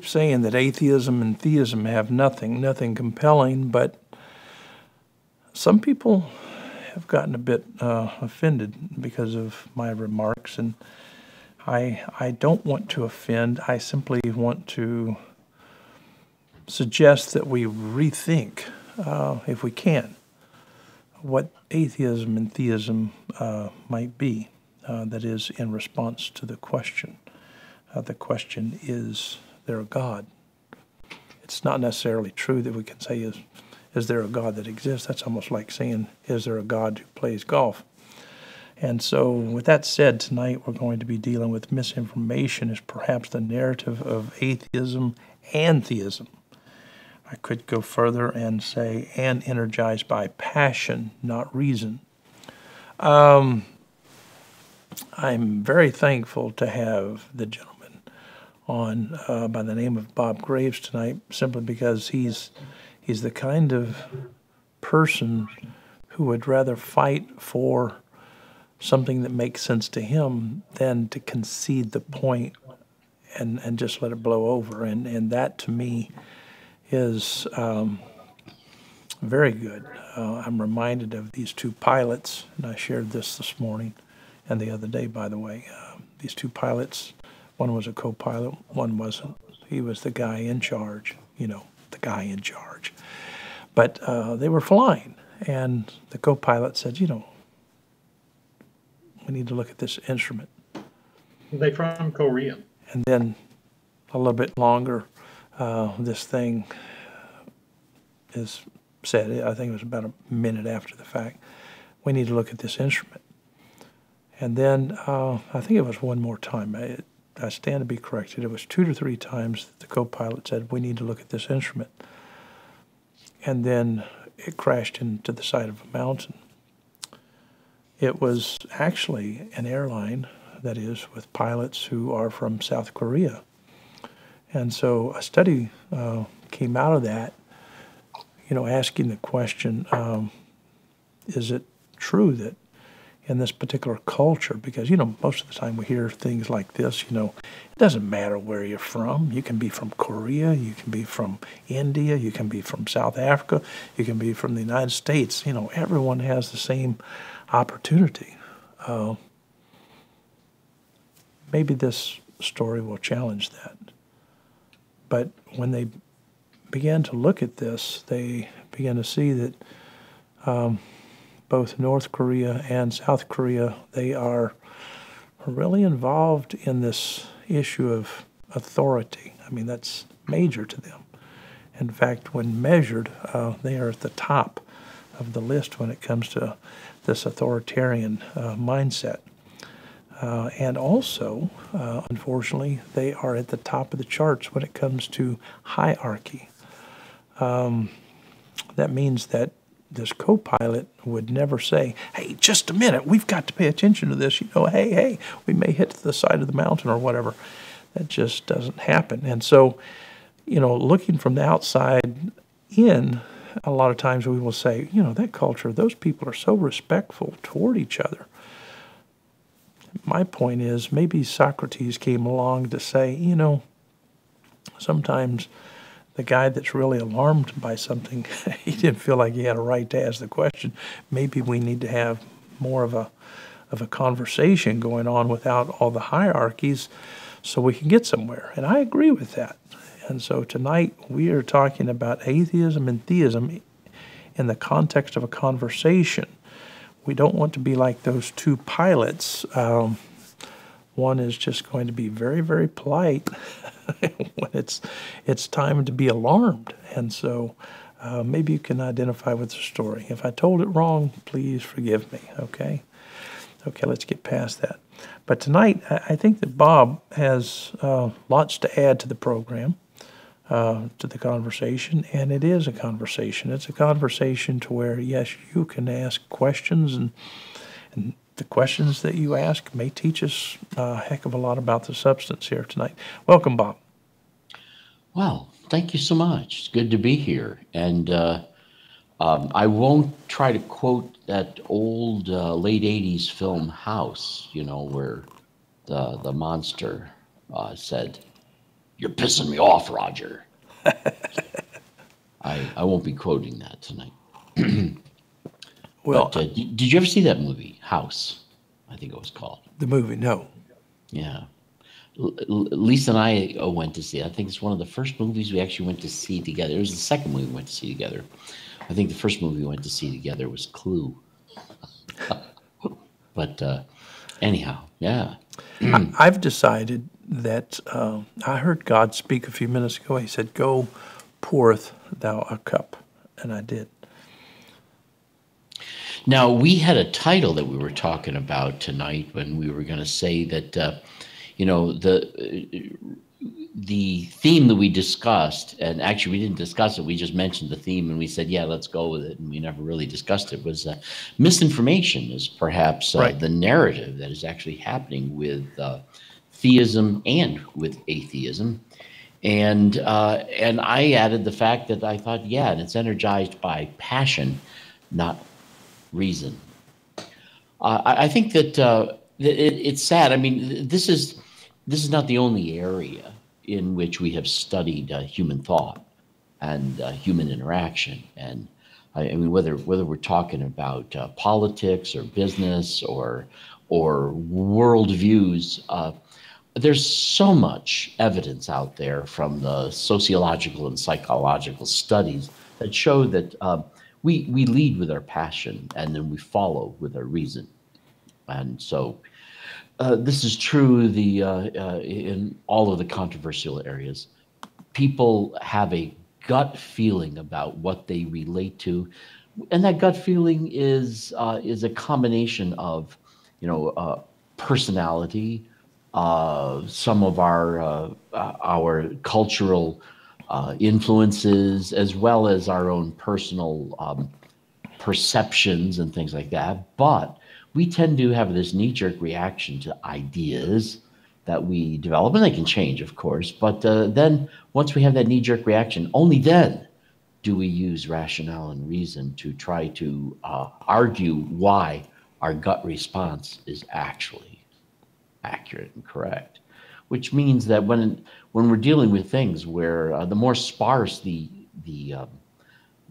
keep saying that atheism and theism have nothing compelling, but some people have gotten a bit offended because of my remarks, and I don't want to offend. I simply want to suggest that we rethink, if we can, what atheism and theism might be, that is, in response to the question. The question, is there a God? It's not necessarily true that we can say, is there a God that exists? That's almost like saying, is there a God who plays golf? And so with that said, tonight we're going to be dealing with misinformation as perhaps the narrative of atheism and theism. I could go further and say, and energized by passion, not reason. I'm very thankful to have the gentleman on by the name of Bob Graves tonight, simply because he's the kind of person who would rather fight for something that makes sense to him than to concede the point and just let it blow over. And that, to me, is very good. I'm reminded of these two pilots, and I shared this morning and the other day, by the way. These two pilots, one was a co-pilot, one wasn't. He was the guy in charge, the guy in charge. But they were flying, and the co-pilot said, we need to look at this instrument. They from Korea. And then a little bit longer, this thing is said, I think it was about a minute after the fact, we need to look at this instrument. And then I think it was one more time. I stand to be corrected. It was 2 to 3 times that the co-pilot said, we need to look at this instrument. And then it crashed into the side of a mountain. It was actually an airline, that is, with pilots who are from South Korea. And so a study came out of that, asking the question, is it true that in this particular culture, because, most of the time we hear things like this, it doesn't matter where you're from. You can be from Korea, you can be from India, you can be from South Africa, you can be from the United States. Everyone has the same opportunity. Maybe this story will challenge that. But when they began to look at this, they began to see that both North Korea and South Korea, they are really involved in this issue of authority. I mean, that's major to them. In fact, when measured, they are at the top of the list when it comes to this authoritarian mindset. And also, unfortunately, they are at the top of the charts when it comes to hierarchy. That means that this co-pilot would never say, hey, just a minute, we've got to pay attention to this. Hey, we may hit the side of the mountain or whatever. That just doesn't happen. And so, looking from the outside in, a lot of times we will say, that culture, those people are so respectful toward each other. My point is, maybe Socrates came along to say, sometimes the guy that's really alarmed by something, he didn't feel like he had a right to ask the question. Maybe we need to have more of a conversation going on without all the hierarchies so we can get somewhere. And I agree with that. And so tonight we are talking about atheism and theism in the context of a conversation. We don't want to be like those two pilots. One is just going to be very, very polite when it's time to be alarmed. And so maybe you can identify with the story. If I told it wrong, please forgive me, okay? Okay, let's get past that. But tonight, I think that Bob has lots to add to the program, to the conversation, and it is a conversation. It's a conversation to where, yes, you can ask questions, and the questions that you ask may teach us a heck of a lot about the substance here tonight. Welcome, Bob. Well, thank you so much. It's good to be here. And I won't try to quote that old late 80s film House, where the monster said, You're pissing me off, Roger. I won't be quoting that tonight. Well, But, did you ever see that movie, House? I think it was called. the movie, no. Yeah. Lisa and I went to see it. I think it's one of the first movies we actually went to see together. It was the second movie we went to see together. I think the first movie we went to see together was Clue. But anyhow, yeah. I've decided that I heard God speak a few minutes ago. He said, "Go, poureth thou a cup," and I did. Now, we had a title that we were talking about tonight when we were going to say that, you know, the theme that we discussed, and actually we didn't discuss it, we just mentioned the theme and we said, yeah, let's go with it, and we never really discussed it, was misinformation is perhaps Right. the narrative that is actually happening with theism and with atheism. And I added the fact that I thought, yeah, and it's energized by passion, not reason. I think that it's sad. I mean, this is not the only area in which we have studied human thought and human interaction. And I mean, whether we're talking about politics or business or worldviews, there's so much evidence out there from the sociological and psychological studies that show that we lead with our passion and then we follow with our reason. And so this is true in all of the controversial areas. People have a gut feeling about what they relate to, and that gut feeling is a combination of, you know, personality, some of our cultural influences, as well as our own personal perceptions and things like that. But we tend to have this knee-jerk reaction to ideas that we develop, and they can change, of course. But then once we have that knee-jerk reaction, only then do we use rationale and reason to try to argue why our gut response is actually accurate and correct. Which means that when we're dealing with things where the more sparse the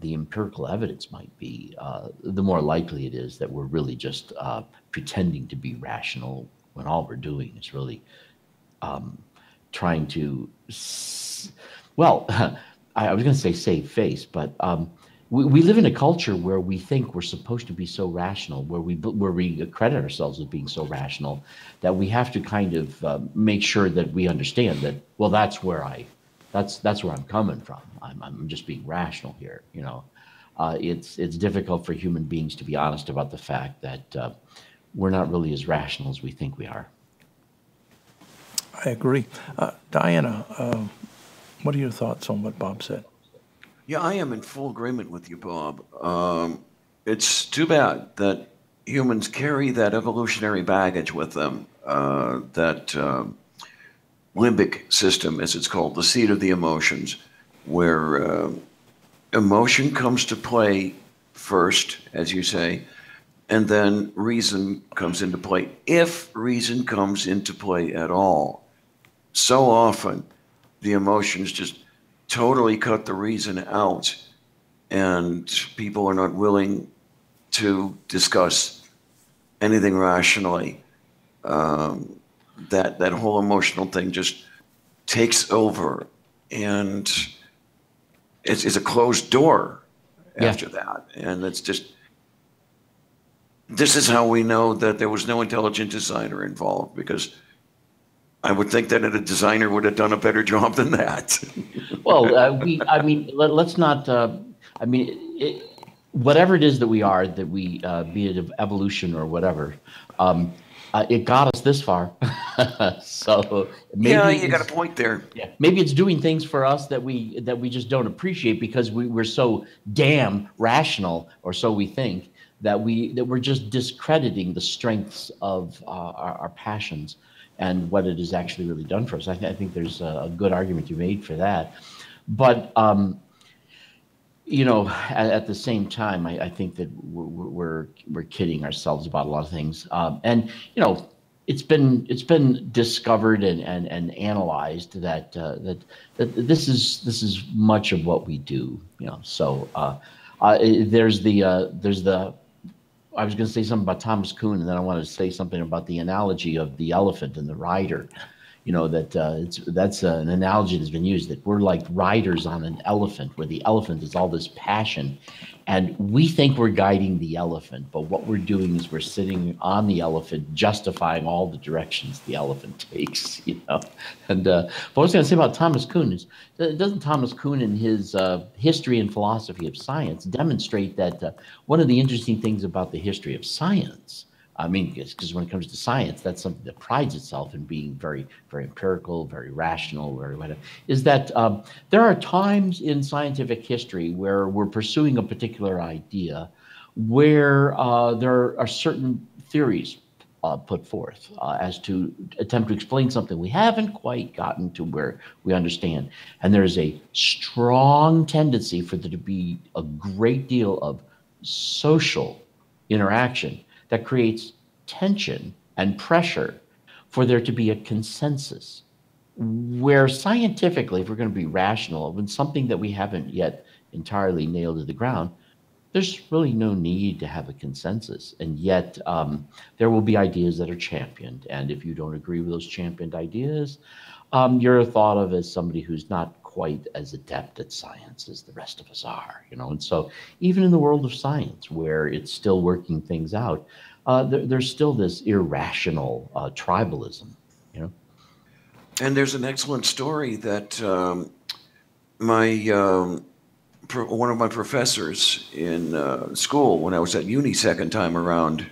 empirical evidence might be, the more likely it is that we're really just pretending to be rational when all we're doing is really trying to, well, I was going to say save face, but we live in a culture where we think we're supposed to be so rational, where we accredit ourselves as being so rational, that we have to kind of make sure that we understand that, well, that's where I'm coming from. I'm just being rational here. You know, it's difficult for human beings to be honest about the fact that we're not really as rational as we think we are. I agree. Diana, what are your thoughts on what Bob said? Yeah, I am in full agreement with you, Bob. It's too bad that humans carry that evolutionary baggage with them, that limbic system, as it's called, the seat of the emotions, where emotion comes to play first, as you say, and then reason comes into play, if reason comes into play at all. So often, the emotions just totally cut the reason out, and people are not willing to discuss anything rationally. That whole emotional thing just takes over, and it's a closed door after that. And it's just, this is how we know that there was no intelligent designer involved, because I would think that a designer would have done a better job than that. Well, let's not, whatever it is that we are, that we, be it evolution or whatever, it got us this far. So maybe yeah, you got a point there. Yeah, maybe it's doing things for us that we just don't appreciate because we're so damn rational, or so we think, that we're just discrediting the strengths of our passions and what it has actually really done for us. I think there's a good argument you made for that. But you know, at the same time, I think that we're kidding ourselves about a lot of things. And you know, it's been discovered and analyzed that this is much of what we do, you know. So there's the I was going to say something about Thomas Kuhn, and then I wanted to say something about the analogy of the elephant and the rider. You know, that that's an analogy that's been used, that we're like riders on an elephant, where the elephant is all this passion, and we think we're guiding the elephant, but what we're doing is we're sitting on the elephant, justifying all the directions the elephant takes. You know, and what I was going to say about Thomas Kuhn is, doesn't Thomas Kuhn in his History and Philosophy of Science demonstrate that one of the interesting things about the history of science, I mean, because when it comes to science, that's something that prides itself in being very, very empirical, very rational, very whatever, is that there are times in scientific history where we're pursuing a particular idea, where there are certain theories put forth as to attempt to explain something we haven't quite gotten to where we understand. And there's a strong tendency for there to be a great deal of social interaction that creates tension and pressure for there to be a consensus. Where scientifically, if we're going to be rational, when something that we haven't yet entirely nailed to the ground, there's really no need to have a consensus. And yet there will be ideas that are championed. And if you don't agree with those championed ideas, you're thought of as somebody who's not quite as adept at science as the rest of us are, you know. And so even in the world of science, where it's still working things out, there's still this irrational tribalism, you know. And there's an excellent story that one of my professors in school, when I was at uni second time around,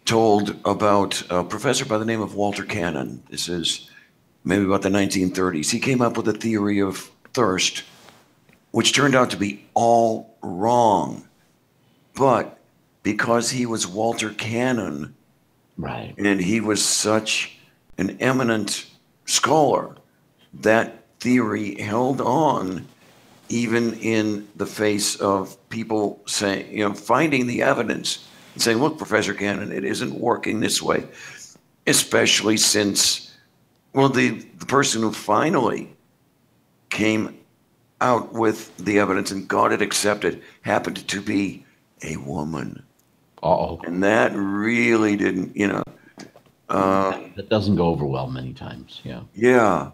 told about a professor by the name of Walter Cannon. This is maybe about the 1930s. He came up with a theory of thirst, which turned out to be all wrong. But because he was Walter Cannon, right, and he was such an eminent scholar, that theory held on even in the face of people saying, you know, finding the evidence and saying, look, Professor Cannon, it isn't working this way. Especially since, well, the person who finally came out with the evidence and got it accepted happened to be a woman. Uh-oh. And that really didn't, you know. That doesn't go over well many times, yeah. Yeah.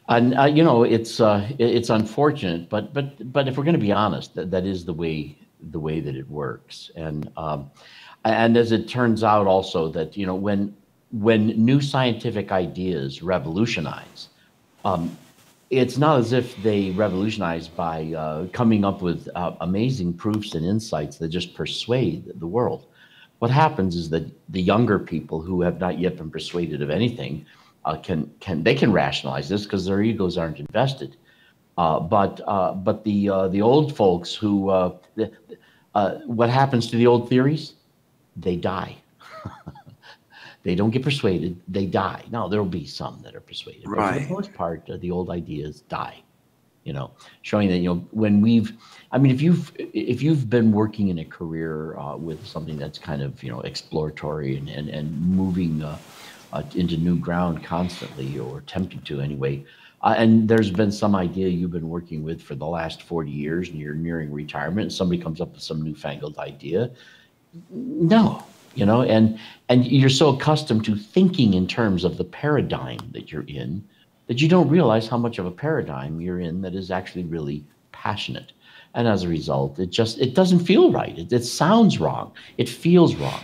And you know, it's unfortunate, but if we're going to be honest, that is the way that it works. And as it turns out, also that, you know, when new scientific ideas revolutionize, it's not as if they revolutionize by coming up with amazing proofs and insights that just persuade the world. What happens is that the younger people who have not yet been persuaded of anything can rationalize this because their egos aren't invested. But the old folks who what happens to the old theories? They die. They don't get persuaded, they die. Now, there will be some that are persuaded, but for the most part, the old ideas die, you know, showing that, you know, if you've been working in a career with something that's kind of, you know, exploratory and moving into new ground constantly, or attempting to anyway, and there's been some idea you've been working with for the last 40 years and you're nearing retirement, and somebody comes up with some newfangled idea, no. You know, and you're so accustomed to thinking in terms of the paradigm that you're in that you don't realize how much of a paradigm you're in that is actually really passionate. And as a result, it doesn't feel right. It sounds wrong. It feels wrong.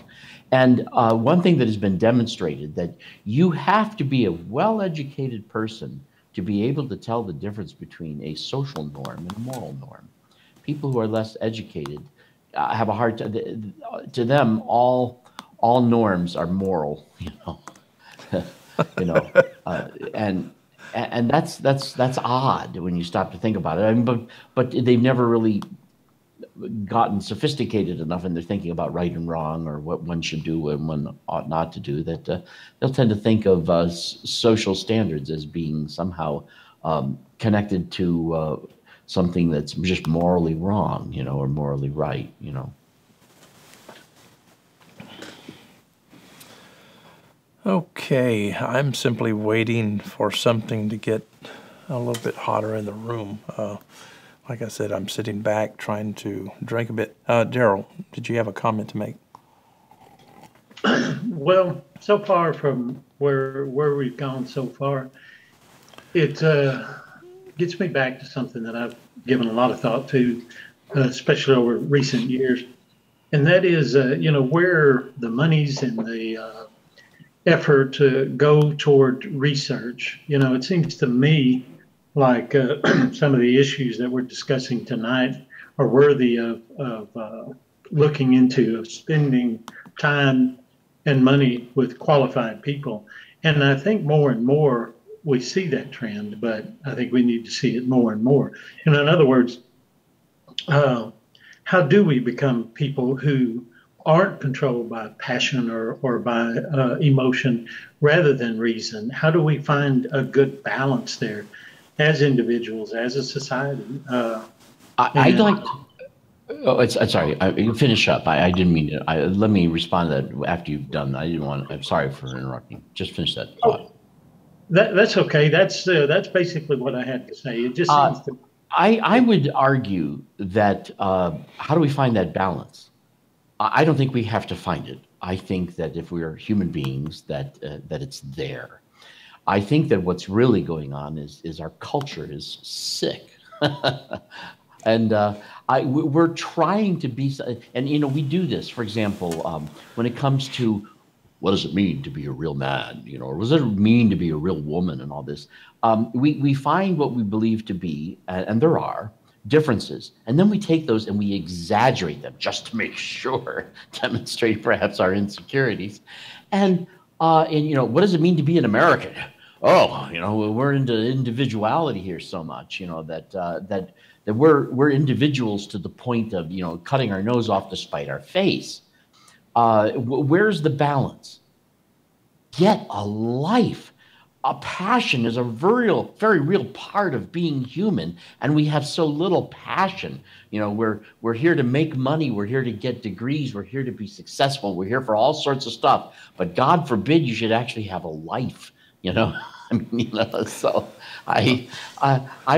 And one thing that has been demonstrated, that you have to be a well-educated person to be able to tell the difference between a social norm and a moral norm. People who are less educated have a hard time. To them, all norms are moral, you know, you know, and that's odd when you stop to think about it. I mean, but they've never really gotten sophisticated enough in their thinking about right and wrong, or what one should do and one ought not to do, that they'll tend to think of social standards as being somehow connected to something that's just morally wrong, you know, or morally right, you know. Okay, I'm simply waiting for something to get a little bit hotter in the room. Like I said, I'm sitting back trying to drink a bit. Daryl, did you have a comment to make? Well, so far from where we've gone so far, it gets me back to something that I've given a lot of thought to, especially over recent years, and that is, where the monies and the effort to go toward research. It seems to me like some of the issues that we're discussing tonight are worthy of looking into, of spending time and money with qualified people. And I think more and more we see that trend, but I think we need to see it more and more. And in other words, how do we become people who aren't controlled by passion or by emotion rather than reason? How do we find a good balance there as individuals, as a society? I'd like to, oh, it's sorry, you finish up. I didn't mean to. Let me respond to that after you've done. I didn't want. I'm sorry for interrupting. Just finish that thought. That's okay. That's basically what I had to say. It just seems to. I would argue that how do we find that balance? I don't think we have to find it. I think that if we are human beings, that it's there. I think that what's really going on is our culture is sick, and we're trying to be. And we do this. For example, when it comes to what does it mean to be a real man, or what does it mean to be a real woman, and all this, we find what we believe to be, and there are differences, and then we take those and we exaggerate them just to make sure, demonstrate perhaps our insecurities, and what does it mean to be an American? Oh, we're into individuality here so much, that we're individuals to the point of cutting our nose off to spite our face. Where's the balance? Get a life. A passion is a very real part of being human, and we have so little passion. We're here to make money, we're here to get degrees, we're here to be successful, we're here for all sorts of stuff. But God forbid you should actually have a life. So I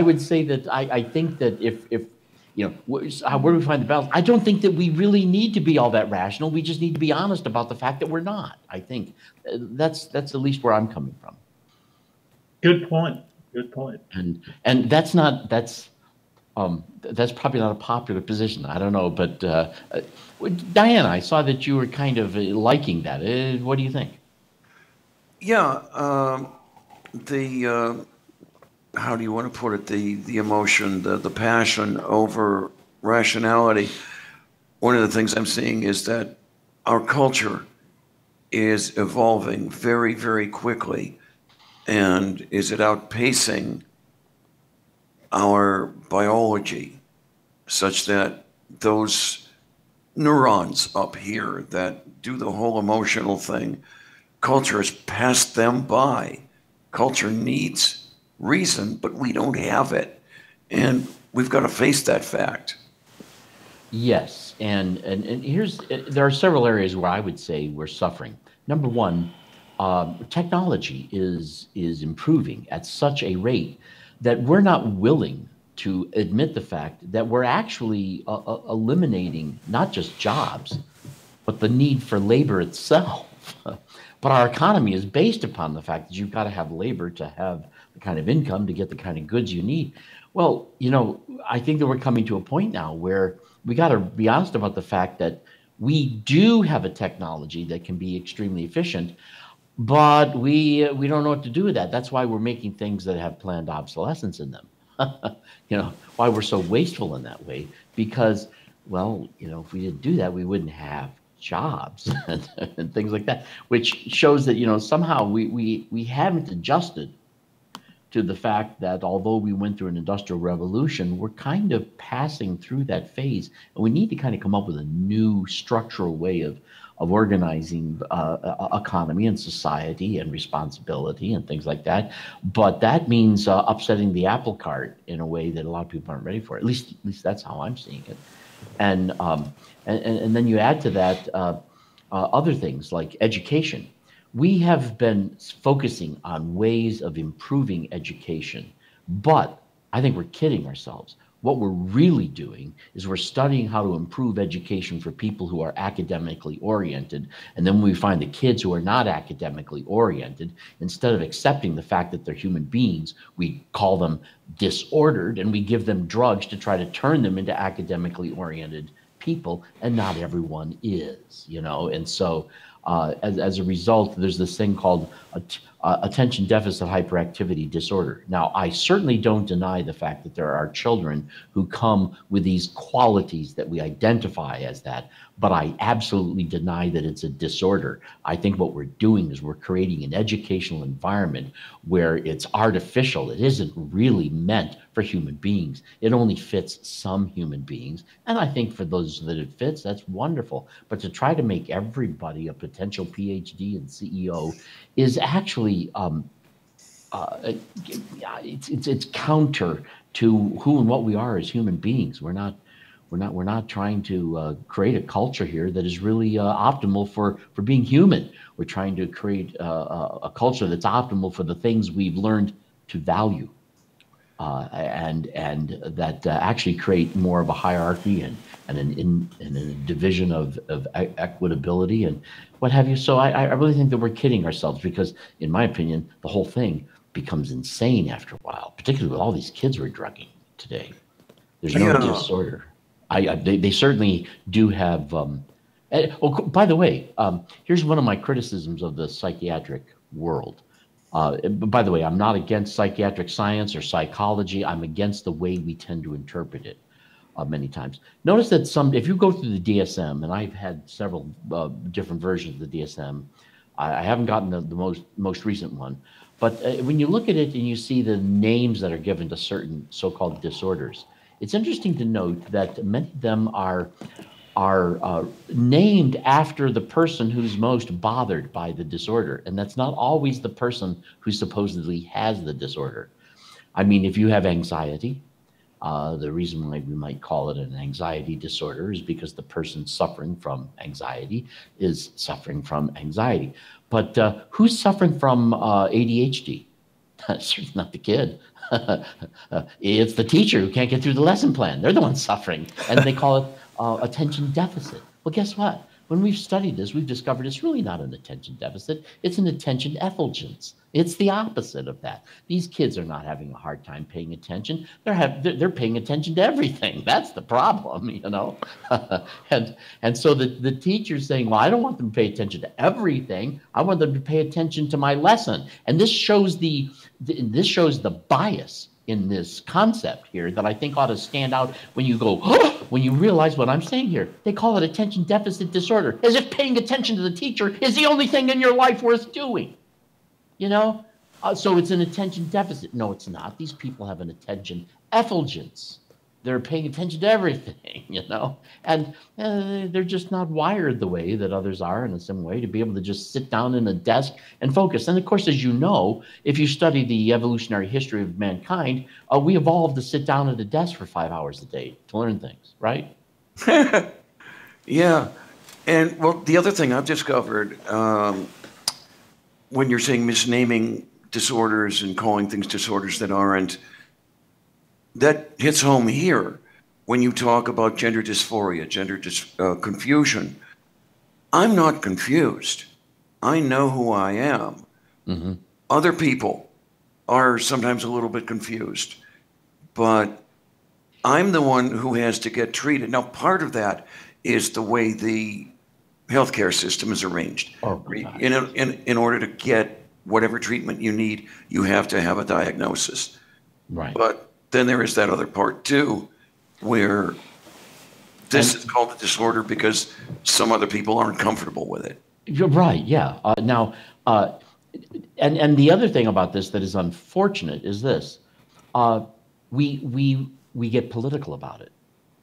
would say that I think that if where do we find the balance? I don't think that we really need to be all that rational. We just need to be honest about the fact that we're not. I think that's at least where I'm coming from. Good point. Good point. And that's probably not a popular position. I don't know, but Diana, I saw that you were kind of liking that. What do you think? Yeah, how do you want to put it? The emotion, the passion over rationality. One of the things I'm seeing is that our culture is evolving very, very quickly. And is it outpacing our biology such that those neurons up here that do the whole emotional thing, culture has passed them by. Culture needs reason, but we don't have it. And we've got to face that fact. Yes, and there are several areas where I would say we're suffering. Number one, technology is improving at such a rate that we're not willing to admit the fact that we're actually eliminating not just jobs, but the need for labor itself. But our economy is based upon the fact that you've got to have labor to have the kind of income to get the kind of goods you need. Well, I think that we're coming to a point now where we got to be honest about the fact that we do have a technology that can be extremely efficient, but we don't know what to do with that. That's why we're making things that have planned obsolescence in them. Why we're so wasteful in that way, because, if we didn't do that, we wouldn't have jobs and things like that, which shows that, somehow we haven't adjusted to the fact that although we went through an industrial revolution, we're kind of passing through that phase, and we need to kind of come up with a new structural way of organizing economy and society and responsibility and things like that. But that means upsetting the apple cart in a way that a lot of people aren't ready for. At least that's how I'm seeing it. And then you add to that other things like education. we have been focusing on ways of improving education, but I think we're kidding ourselves. What we're really doing is we're studying how to improve education for people who are academically oriented. And then when we find the kids who are not academically oriented, instead of accepting the fact that they're human beings, we call them disordered and we give them drugs to try to turn them into academically oriented people. And not everyone is, you know. And so as a result, there's this thing called attention deficit hyperactivity disorder. Now, I certainly don't deny the fact that there are children who come with these qualities that we identify as that, but I absolutely deny that it's a disorder. I think what we're doing is we're creating an educational environment where it's artificial. It isn't really meant for human beings. It only fits some human beings. And I think for those that it fits, that's wonderful. But to try to make everybody a potential PhD and CEO is actually it's counter to who and what we are as human beings. We're not trying to create a culture here that is really optimal for being human. We're trying to create a culture that's optimal for the things we've learned to value, and that actually create more of a hierarchy and a division of equitability and what have you. So I really think that we're kidding ourselves, because in my opinion, the whole thing becomes insane after a while, particularly with all these kids we're drugging today. There's no disorder. They certainly do have. By the way, here's one of my criticisms of the psychiatric world. By the way, I'm not against psychiatric science or psychology. I'm against the way we tend to interpret it many times. Notice that if you go through the DSM, and I've had several different versions of the DSM. I haven't gotten the most recent one. But when you look at it and you see the names that are given to certain so-called disorders, it's interesting to note that many of them are named after the person who's most bothered by the disorder. And that's not always the person who supposedly has the disorder. I mean, if you have anxiety, the reason why we might call it an anxiety disorder is because the person suffering from anxiety is suffering from anxiety. But who's suffering from ADHD? It's not the kid. It's the teacher who can't get through the lesson plan. They're the ones suffering, and they call it attention deficit. Well, guess what? When we've studied this, we've discovered it's really not an attention deficit. It's an attention effulgence. It's the opposite of that. These kids are not having a hard time paying attention. They're paying attention to everything. That's the problem, you know. and so the teacher's saying, well, I don't want them to pay attention to everything. I want them to pay attention to my lesson. And this shows the bias in this concept here that I think ought to stand out when you go, when you realize what I'm saying here. They call it attention deficit disorder, as if paying attention to the teacher is the only thing in your life worth doing. You know, so it's an attention deficit. No, it's not. These people have an attention effulgence. They're paying attention to everything, you know, and they're just not wired the way that others are in some way to be able to just sit down in a desk and focus. And of course, as you know, if you study the evolutionary history of mankind, we evolved to sit down at a desk for 5 hours a day to learn things, right? Yeah. And well, the other thing I've discovered, when you're saying misnaming disorders and calling things disorders that aren't, that hits home here when you talk about gender dysphoria, confusion. I'm not confused. I know who I am. Mm-hmm. Other people are sometimes a little bit confused, but I'm the one who has to get treated. Now, part of that is the way the healthcare system is arranged. Oh, in order to get whatever treatment you need, you have to have a diagnosis. Right. But then there is that other part too, where this is called a disorder because some other people aren't comfortable with it. You're right. Yeah. And the other thing about this that is unfortunate is this: we get political about it.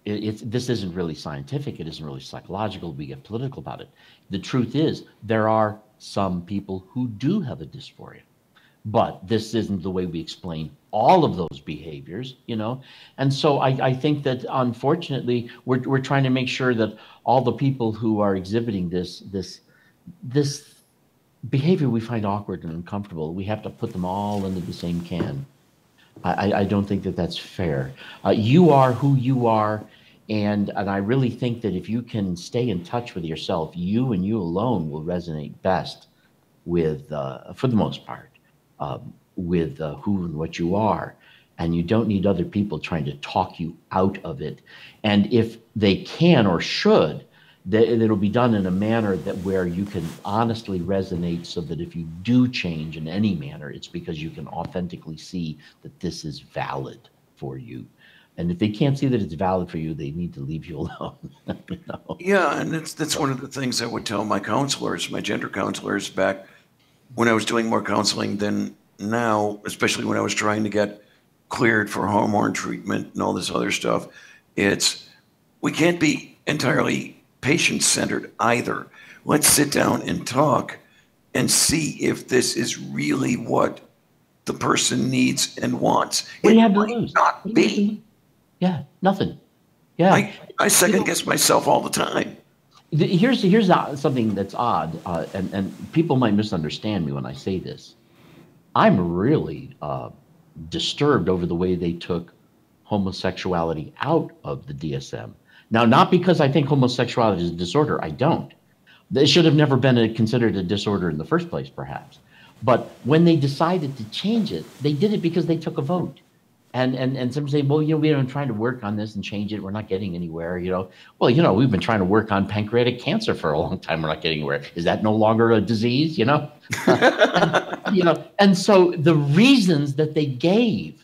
This isn't really scientific. It isn't really psychological. We get political about it. The truth is, there are some people who do have a dysphoria, but this isn't the way we explain all of those behaviors, you know. And so I think that unfortunately we're trying to make sure that all the people who are exhibiting this behavior we find awkward and uncomfortable, we have to put them all into the same can. I don't think that that's fair. You are who you are, and I really think that if you can stay in touch with yourself, you and you alone will resonate best with, for the most part, with who and what you are. And you don't need other people trying to talk you out of it. And if they can or should, it'll be done in a manner that where you can honestly resonate, so that if you do change in any manner, it's because you can authentically see that this is valid for you. And if they can't see that it's valid for you, they need to leave you alone. You know? Yeah, and that's one of the things I would tell my counselors, my gender counselors, back when I was doing more counseling than now, especially when I was trying to get cleared for hormone treatment and all this other stuff. We can't be entirely patient-centered either. Let's sit down and talk and see if this is really what the person needs and wants. What do you have to might lose? not be. Yeah, nothing. Yeah. I second guess myself all the time. Here's something that's odd, and people might misunderstand me when I say this. I'm really disturbed over the way they took homosexuality out of the DSM. Now, not because I think homosexuality is a disorder. I don't. It should have never been considered a disorder in the first place, perhaps. But when they decided to change it, they did it because they took a vote. And some say, well, we've been trying to work on this and change it. We're not getting anywhere, Well, we've been trying to work on pancreatic cancer for a long time. We're not getting anywhere. Is that no longer a disease, And so the reasons that they gave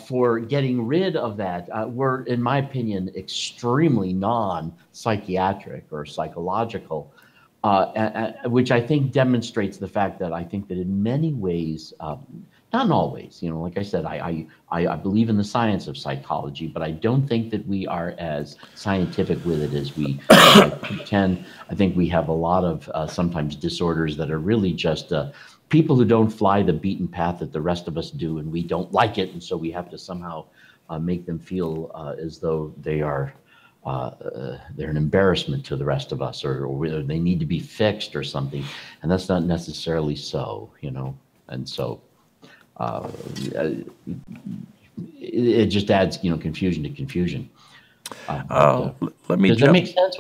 for getting rid of that were, in my opinion, extremely non-psychiatric or psychological, which I think demonstrates the fact that I think that in many ways, not in all ways, like I said, I believe in the science of psychology, but I don't think that we are as scientific with it as we pretend. I think we have a lot of sometimes disorders that are really just people who don't fly the beaten path that the rest of us do, and we don't like it, and so we have to somehow make them feel as though they're an embarrassment to the rest of us, or they need to be fixed or something, and that's not necessarily so, and so it just adds confusion to confusion. Let me does that make sense?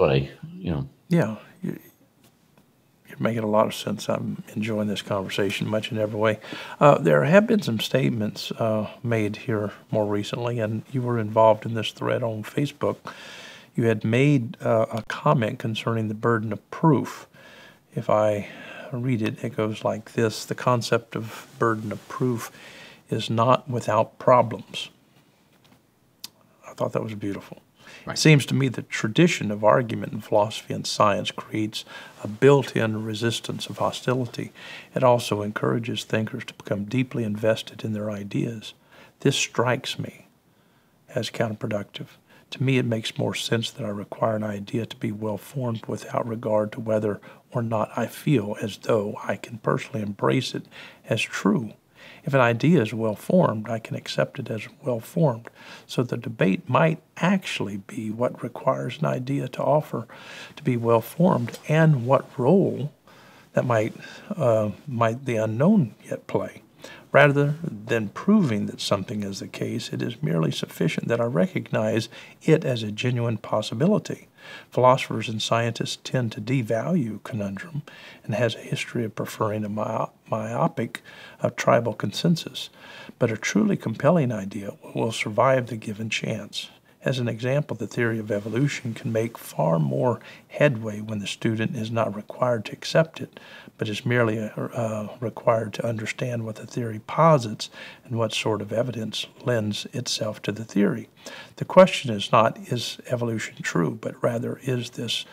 Yeah. You're making a lot of sense. I'm enjoying this conversation much in every way. There have been some statements made here more recently, and you were involved in this thread on Facebook. You had made a comment concerning the burden of proof. If I read it, it goes like this: the concept of burden of proof is not without problems. I thought that was beautiful. Right. It seems to me the tradition of argument in philosophy and science creates a built-in resistance of hostility. It also encourages thinkers to become deeply invested in their ideas. This strikes me as counterproductive. To me, it makes more sense that I require an idea to be well-formed without regard to whether or not I feel as though I can personally embrace it as true. If an idea is well-formed, I can accept it as well-formed. So the debate might actually be what requires an idea to offer to be well-formed, and what role that might the unknown yet play. Rather than proving that something is the case, it is merely sufficient that I recognize it as a genuine possibility. Philosophers and scientists tend to devalue conundrum and has a history of preferring a myopic tribal consensus, but a truly compelling idea will survive the given chance. As an example, the theory of evolution can make far more headway when the student is not required to accept it, but is merely required to understand what the theory posits and what sort of evidence lends itself to the theory. The question is not, is evolution true, but rather, is this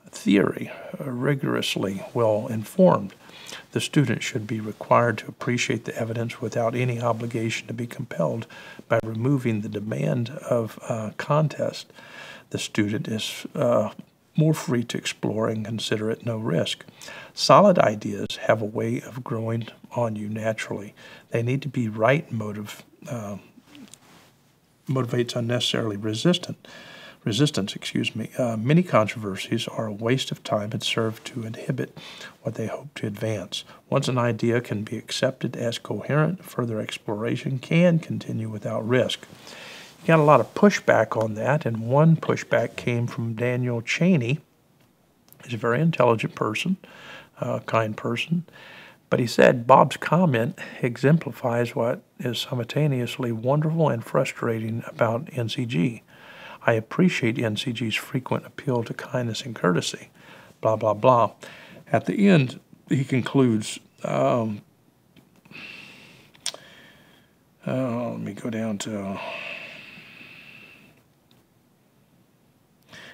theory rigorously well informed? The student should be required to appreciate the evidence without any obligation to be compelled by removing the demand of contest. The student is more free to explore and consider at no risk. Solid ideas have a way of growing on you naturally. They need to be right motivates unnecessarily resistance. resistance, excuse me. Many controversies are a waste of time and serve to inhibit what they hope to advance. Once an idea can be accepted as coherent, further exploration can continue without risk. You got a lot of pushback on that, and one pushback came from Daniel Cheney. He's a very intelligent person, kind person. But he said Bob's comment exemplifies what is simultaneously wonderful and frustrating about NCG. I appreciate NCG's frequent appeal to kindness and courtesy, blah, blah, blah. At the end, he concludes, let me go down to,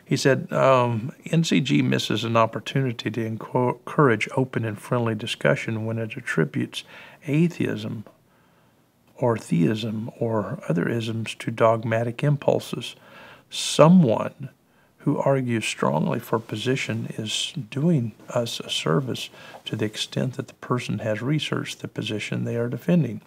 he said, NCG misses an opportunity to encourage open and friendly discussion when it attributes atheism or theism or other isms to dogmatic impulses. Someone who argues strongly for a position is doing us a service to the extent that the person has researched the position they are defending,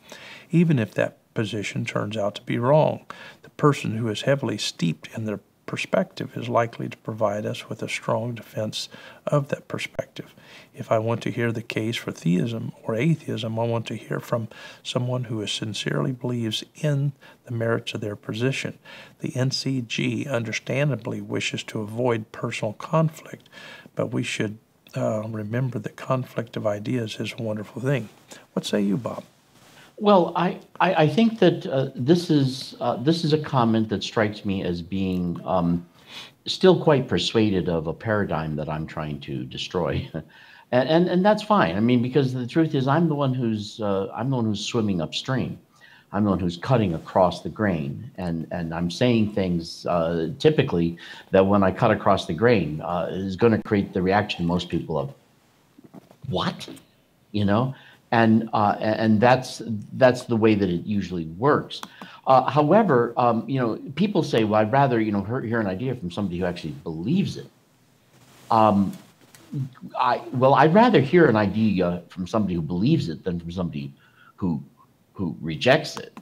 even if that position turns out to be wrong. The person who is heavily steeped in their perspective is likely to provide us with a strong defense of that perspective. If I want to hear the case for theism or atheism, I want to hear from someone who sincerely believes in the merits of their position. The NCG understandably wishes to avoid personal conflict, but we should remember that conflict of ideas is a wonderful thing. What say you, Bob? Well, I think that this is a comment that strikes me as being still quite persuaded of a paradigm that I'm trying to destroy, and that's fine. I mean, because the truth is, I'm the one who's swimming upstream. I'm the one who's cutting across the grain, and I'm saying things typically that when I cut across the grain is going to create the reaction most people of what, you know. And that's the way that it usually works. However, people say, well, I'd rather, hear an idea from somebody who actually believes it. I'd rather hear an idea from somebody who believes it than from somebody who rejects it.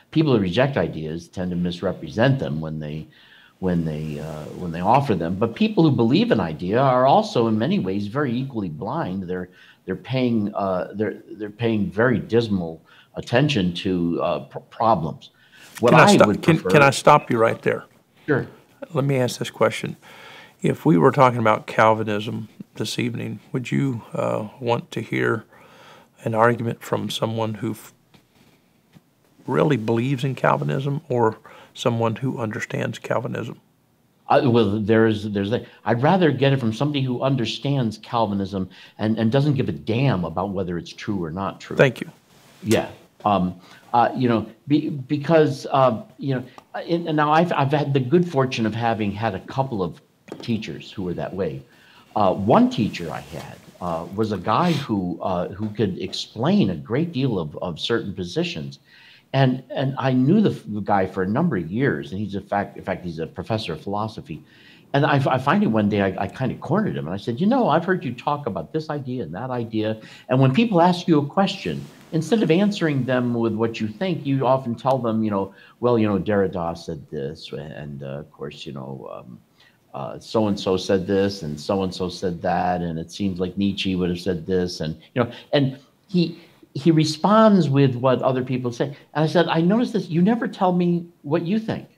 People who reject ideas tend to misrepresent them when they offer them. But people who believe an idea are also, in many ways, very equally blind. They're paying very dismal attention to problems. Can I stop you right there? Sure. Let me ask this question. If we were talking about Calvinism this evening, would you want to hear an argument from someone who really believes in Calvinism or someone who understands Calvinism? There's that. I'd rather get it from somebody who understands Calvinism and doesn't give a damn about whether it's true or not true. Thank you. Yeah. Because and now I've had the good fortune of having had a couple of teachers who were that way. One teacher I had was a guy who could explain a great deal of certain positions. And I knew the guy for a number of years, and he's in fact he's a professor of philosophy. And I finally one day I kind of cornered him, and I said, I've heard you talk about this idea and that idea, and when people ask you a question, instead of answering them with what you think, you often tell them, Derrida said this, and of course, so and so said this, and so said that, and it seems like Nietzsche would have said this, and and he responds with what other people say. And I said, I noticed this. You never tell me what you think.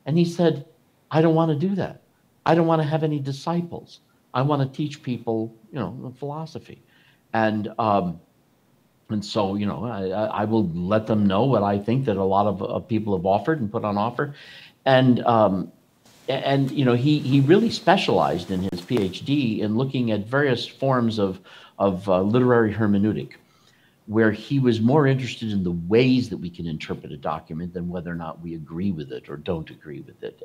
And he said, I don't want to do that. I don't want to have any disciples. I want to teach people, philosophy. And so, I will let them know what I think that a lot of people have offered and put on offer. And he really specialized in his PhD in looking at various forms of literary hermeneutic, where he was more interested in the ways that we can interpret a document than whether or not we agree with it or don't agree with it.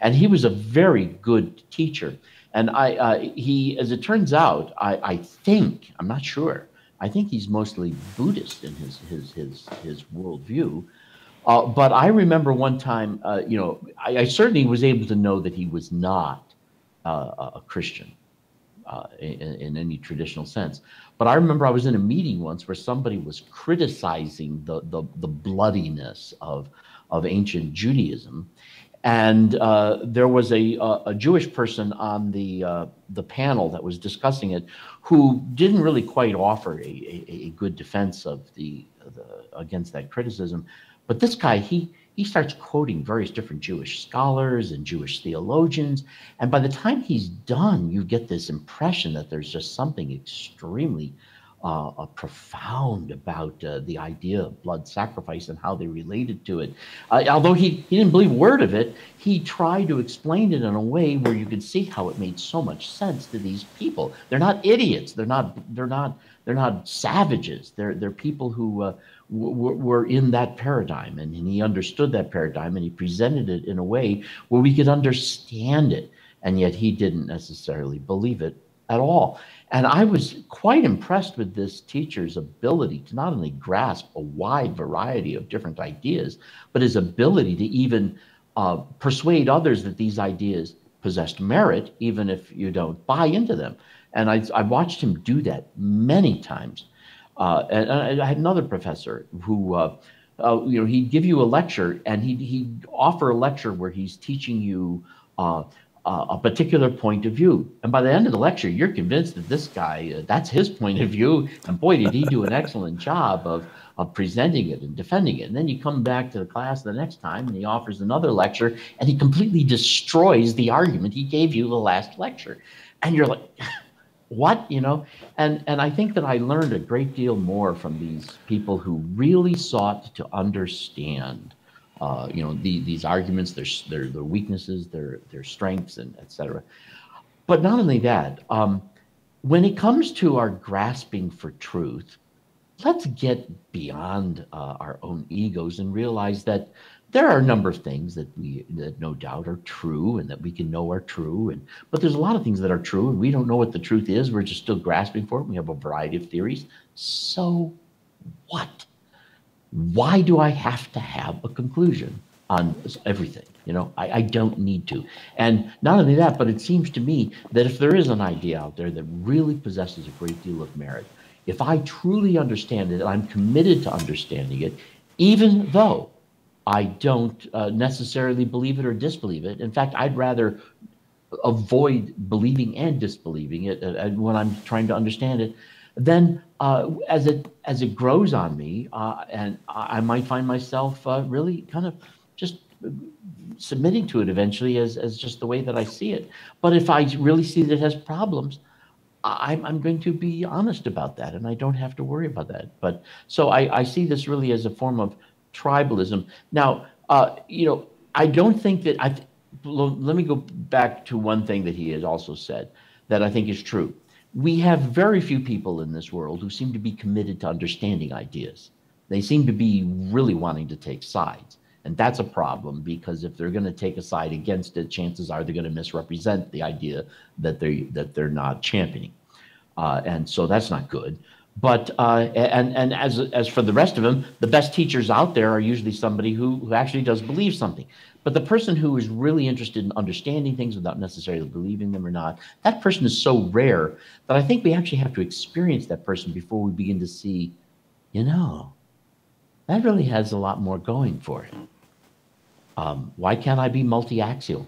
And he was a very good teacher. And he, as it turns out, I think, I'm not sure, I think he's mostly Buddhist in his worldview. But I remember one time, I certainly was able to know that he was not a Christian in any traditional sense. But I remember I was in a meeting once where somebody was criticizing the bloodiness of ancient Judaism, And there was a Jewish person on the panel that was discussing it, who didn't really quite offer a good defense of against that criticism. But this guy, he starts quoting various different Jewish scholars and Jewish theologians, and by the time he's done, you get this impression that there's just something extremely profound about the idea of blood sacrifice and how they related to it. Although he didn't believe a word of it, he tried to explain it in a way where you could see how it made so much sense to these people. They're not idiots. They're not savages. They're people who were in that paradigm, and he understood that paradigm, and he presented it in a way where we could understand it, and yet he didn't necessarily believe it at all. And I was quite impressed with this teacher's ability to not only grasp a wide variety of different ideas, but his ability to even persuade others that these ideas possessed merit, even if you don't buy into them. And I watched him do that many times. And I had another professor who, he'd give you a lecture, and he'd offer a lecture where he's teaching you a particular point of view. And by the end of the lecture, you're convinced that this guy, that's his point of view. And boy, did he do an excellent job of presenting it and defending it. And then you come back to the class the next time, and he offers another lecture, and he completely destroys the argument he gave you the last lecture. And you're like, what? And I think that I learned a great deal more from these people who really sought to understand these arguments, their weaknesses, their strengths, and et cetera. But not only that, when it comes to our grasping for truth, let's get beyond our own egos and realize that there are a number of things that no doubt are true and that we can know are true. But there's a lot of things that are true and we don't know what the truth is. We're just still grasping for it. We have a variety of theories. So what? Why do I have to have a conclusion on everything? I don't need to. And not only that, but it seems to me that if there is an idea out there that really possesses a great deal of merit, if I truly understand it, I'm committed to understanding it, even though I don't necessarily believe it or disbelieve it. In fact, I'd rather avoid believing and disbelieving it when I'm trying to understand it. Then as it grows on me, and I might find myself really kind of just submitting to it eventually as just the way that I see it. But if I really see that it has problems, I'm going to be honest about that, and I don't have to worry about that. But so I see this really as a form of tribalism. Now, I don't think that let me go back to one thing that he has also said that I think is true. We have very few people in this world who seem to be committed to understanding ideas. They seem to be really wanting to take sides. And that's a problem, because if they're going to take a side against it, chances are they're going to misrepresent the idea that they're not championing. And so that's not good. But and as for the rest of them, the best teachers out there are usually somebody who actually does believe something. But the person who is really interested in understanding things without necessarily believing them or not, that person is so rare that I think we actually have to experience that person before we begin to see, that really has a lot more going for it. Why can't I be multi-axial?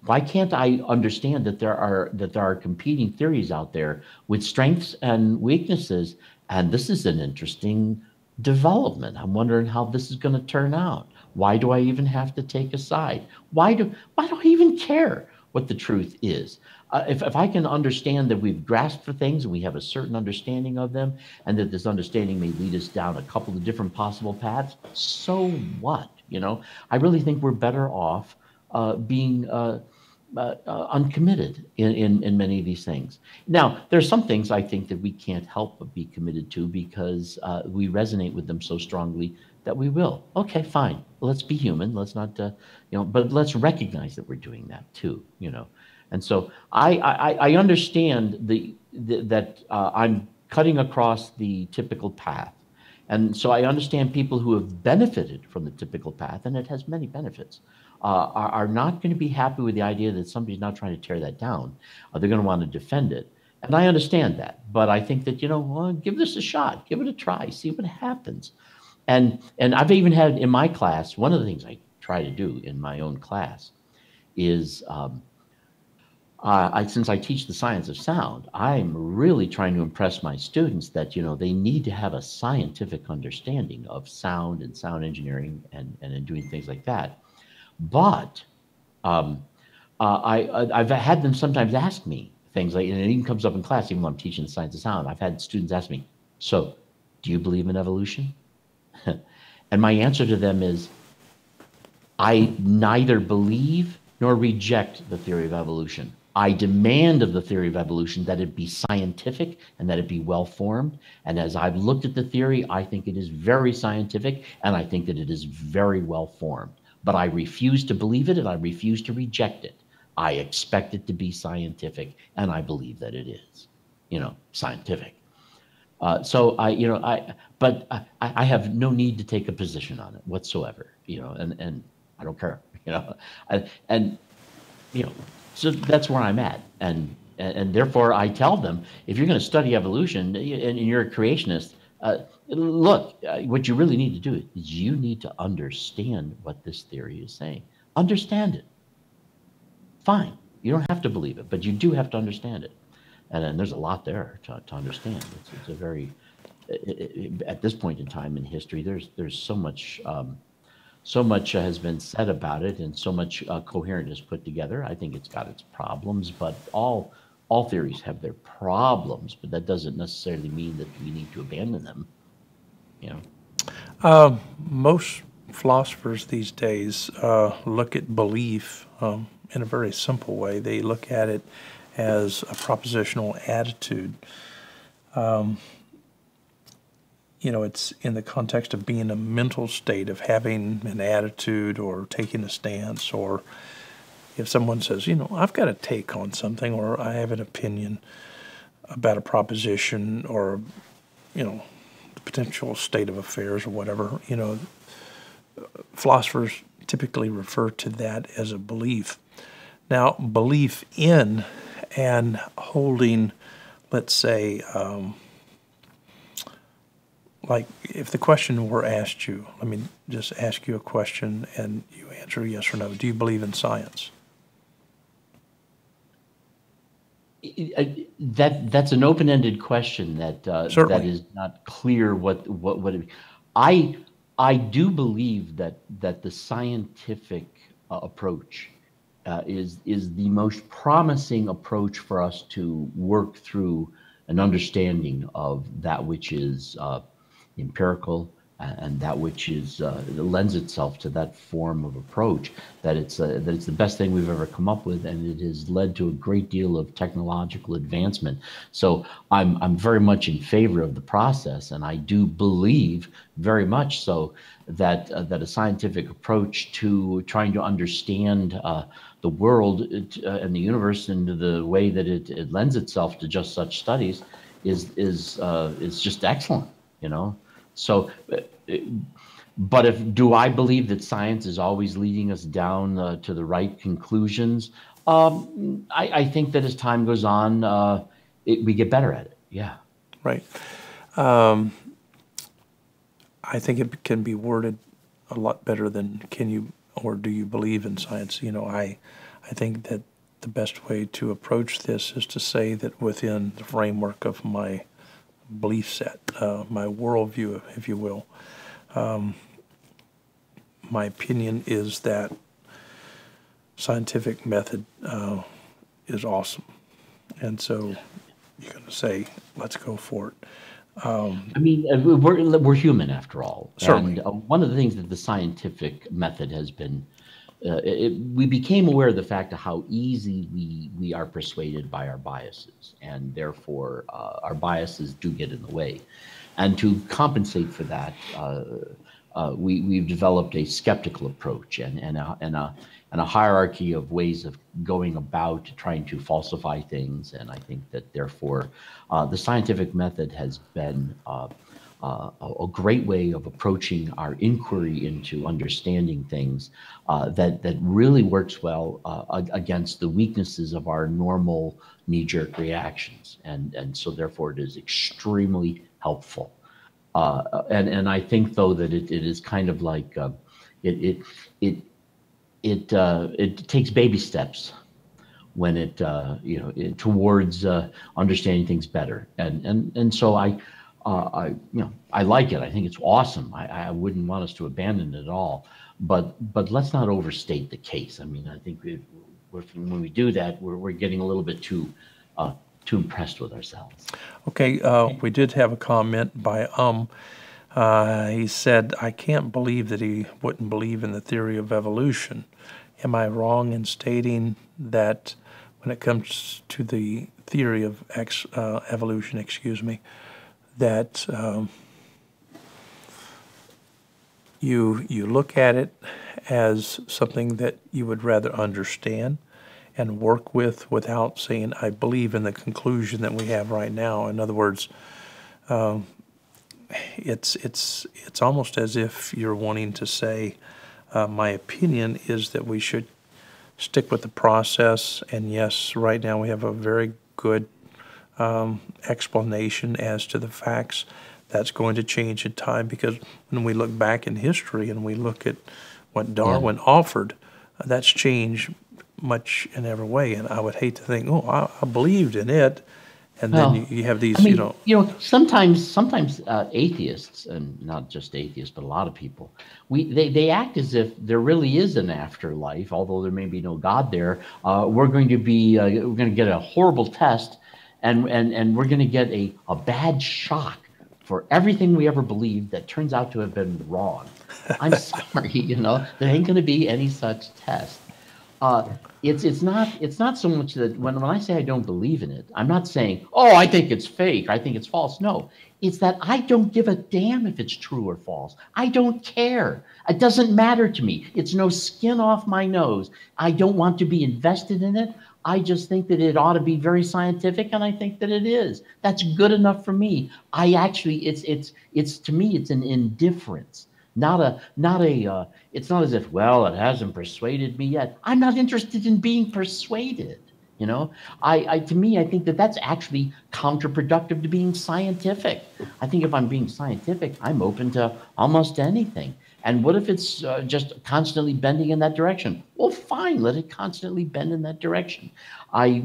Why can't I understand that there are competing theories out there with strengths and weaknesses? And this is an interesting development. I'm wondering how this is going to turn out. Why do I even have to take a side? Why do I even care what the truth is? If I can understand that we've grasped for things and we have a certain understanding of them, and that this understanding may lead us down a couple of different possible paths, so what? I really think we're better off being uncommitted in many of these things. Now, there's some things I think that we can't help but be committed to because we resonate with them so strongly that we will. Okay, fine. Let's be human. Let's not, but let's recognize that we're doing that too, And so I understand that I'm cutting across the typical path. And so I understand people who have benefited from the typical path, and it has many benefits, are not going to be happy with the idea that somebody's not trying to tear that down. They're going to want to defend it. And I understand that. But I think that, give this a shot. Give it a try. See what happens. And I've even had in my class, one of the things I try to do in my own class is since I teach the science of sound, I'm really trying to impress my students that, they need to have a scientific understanding of sound and sound engineering and in doing things like that. But I've had them sometimes ask me things like, and it even comes up in class, even when I'm teaching the science of sound, I've had students ask me, so do you believe in evolution? And my answer to them is, I neither believe nor reject the theory of evolution. I demand of the theory of evolution that it be scientific and that it be well-formed. And as I've looked at the theory, I think it is very scientific, and I think that it is very well-formed. But I refuse to believe it, and I refuse to reject it. I expect it to be scientific, and I believe that it is, scientific. So I have no need to take a position on it whatsoever, and I don't care, so that's where I'm at, and therefore I tell them, if you're going to study evolution and you're a creationist, look, what you really need to do is you need to understand what this theory is saying. Understand it. Fine, you don't have to believe it, but you do have to understand it. And there's a lot there to understand. It's a very, at this point in time in history, there's so much has been said about it, and so much coherent is put together. I think it's got its problems, but all theories have their problems, but that doesn't necessarily mean that we need to abandon them. Most philosophers these days look at belief in a very simple way. They look at it as a propositional attitude. It's in the context of being a mental state, of having an attitude or taking a stance, or if someone says, I've got a take on something, or I have an opinion about a proposition, or, the potential state of affairs or whatever, philosophers typically refer to that as a belief. Now, belief in and holding, let's say, like if the question were asked you, let me just ask you a question and you answer yes or no. Do you believe in science? That's an open-ended question that that is not clear what it, I do believe that the scientific approach is the most promising approach for us to work through an understanding of that which is empirical and that which is lends itself to that form of approach. That it's the best thing we've ever come up with, and it has led to a great deal of technological advancement. So I'm very much in favor of the process, and I do believe very much so that a scientific approach to trying to understand the world and the universe and the way that it lends itself to just such studies is just excellent, So, but do I believe that science is always leading us down to the right conclusions? I think that as time goes on, we get better at it. Yeah. Right. I think it can be worded a lot better than can you or do you believe in science? I think that the best way to approach this is to say that within the framework of my belief set, my worldview, if you will, my opinion is that scientific method is awesome. And so you're going to say, let's go for it. I mean, we're human after all. Certainly. And one of the things that the scientific method has been, we became aware of the fact of how easy we are persuaded by our biases, and therefore our biases do get in the way. And to compensate for that, we've developed a skeptical approach and a hierarchy of ways of going about trying to falsify things. And I think that therefore the scientific method has been a great way of approaching our inquiry into understanding things that really works well against the weaknesses of our normal knee-jerk reactions. And so therefore it is extremely helpful. And I think though that it is kind of like it takes baby steps when towards understanding things better. And so I like it. I think it's awesome. I wouldn't want us to abandon it at all. But let's not overstate the case. I mean, I think when we do that, we're getting a little bit too impressed with ourselves. Okay, we did have a comment by he said, I can't believe that he wouldn't believe in the theory of evolution. Am I wrong in stating that when it comes to the theory of evolution, that you look at it as something that you would rather understand and work with without saying, I believe in the conclusion that we have right now? In other words, it's almost as if you're wanting to say, my opinion is that we should stick with the process, and yes, right now we have a very good explanation as to the facts. That's going to change in time, because when we look back in history and we look at what Darwin offered, that's changed much in every way. And I would hate to think, oh, I believed in it, and then you have these, sometimes atheists, and not just atheists, but a lot of people, they act as if there really is an afterlife, although there may be no God there. We're going to get a horrible test, and we're going to get a bad shock for everything we ever believed that turns out to have been wrong. I'm sorry, there ain't going to be any such test. It's not so much that when I say I don't believe in it, I'm not saying, oh, I think it's fake, I think it's false. No, it's that I don't give a damn if it's true or false. I don't care. It doesn't matter to me. It's no skin off my nose. I don't want to be invested in it. I just think that it ought to be very scientific, and I think that it is. That's good enough for me. It's to me, it's an indifference. It's not as if, well, it hasn't persuaded me yet. I'm not interested in being persuaded. To me, I think that that's actually counterproductive to being scientific. I think if I'm being scientific, I'm open to almost anything. And what if it's just constantly bending in that direction? Well, fine, let it constantly bend in that direction. I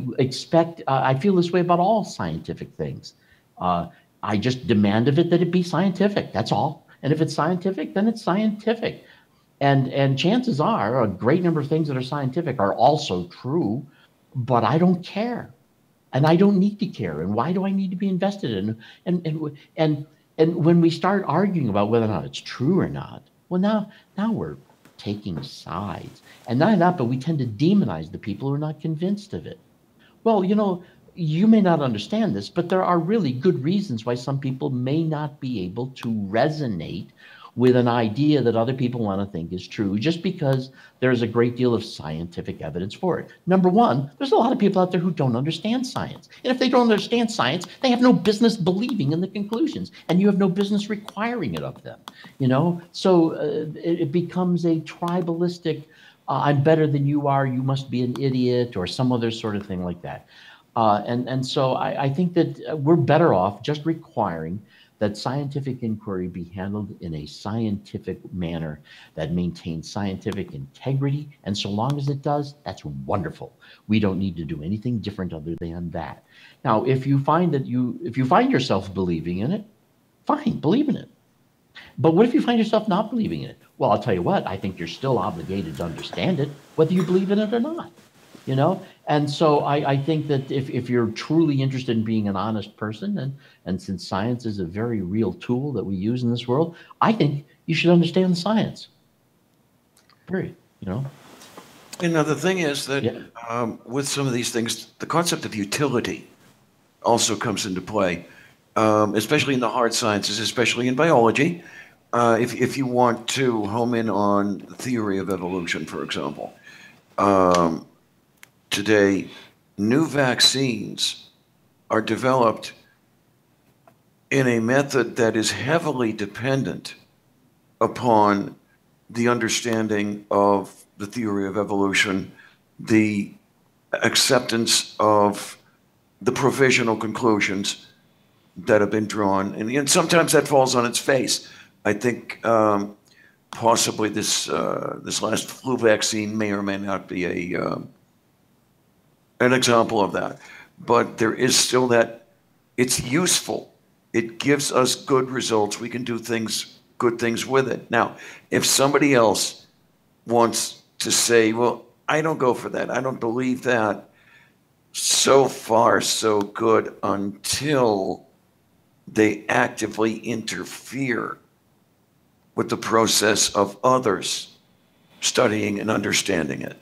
feel this way about all scientific things. I just demand of it that it be scientific. That's all. And if it's scientific, then it's scientific. And chances are a great number of things that are scientific are also true, but I don't care. And I don't need to care. And why do I need to be invested in? And when we start arguing about whether or not it's true or not, well, now we're taking sides. And not that, but we tend to demonize the people who are not convinced of it. Well, you may not understand this, but there are really good reasons why some people may not be able to resonate with an idea that other people want to think is true, just because there's a great deal of scientific evidence for it. Number one, there's a lot of people out there who don't understand science. And if they don't understand science, they have no business believing in the conclusions, and you have no business requiring it of them. So it becomes a tribalistic, I'm better than you are, you must be an idiot, or some other sort of thing like that. And so I think that we're better off just requiring that scientific inquiry be handled in a scientific manner that maintains scientific integrity. And so long as it does, that's wonderful. We don't need to do anything different other than that. Now, if you find yourself believing in it, fine, believe in it. But what if you find yourself not believing in it? Well, I'll tell you what, I think you're still obligated to understand it, whether you believe in it or not. And so I think that if you're truly interested in being an honest person, and since science is a very real tool that we use in this world, I think you should understand the science. Period. And now the thing is that with some of these things, the concept of utility also comes into play, especially in the hard sciences, especially in biology. If you want to home in on the theory of evolution, for example, today, new vaccines are developed in a method that is heavily dependent upon the understanding of the theory of evolution, the acceptance of the provisional conclusions that have been drawn. And sometimes that falls on its face. I think possibly this last flu vaccine may or may not be an example of that. But there is still that it's useful. It gives us good results. We can do good things with it. Now, if somebody else wants to say, well, I don't go for that, I don't believe that, so far so good until they actively interfere with the process of others studying and understanding it.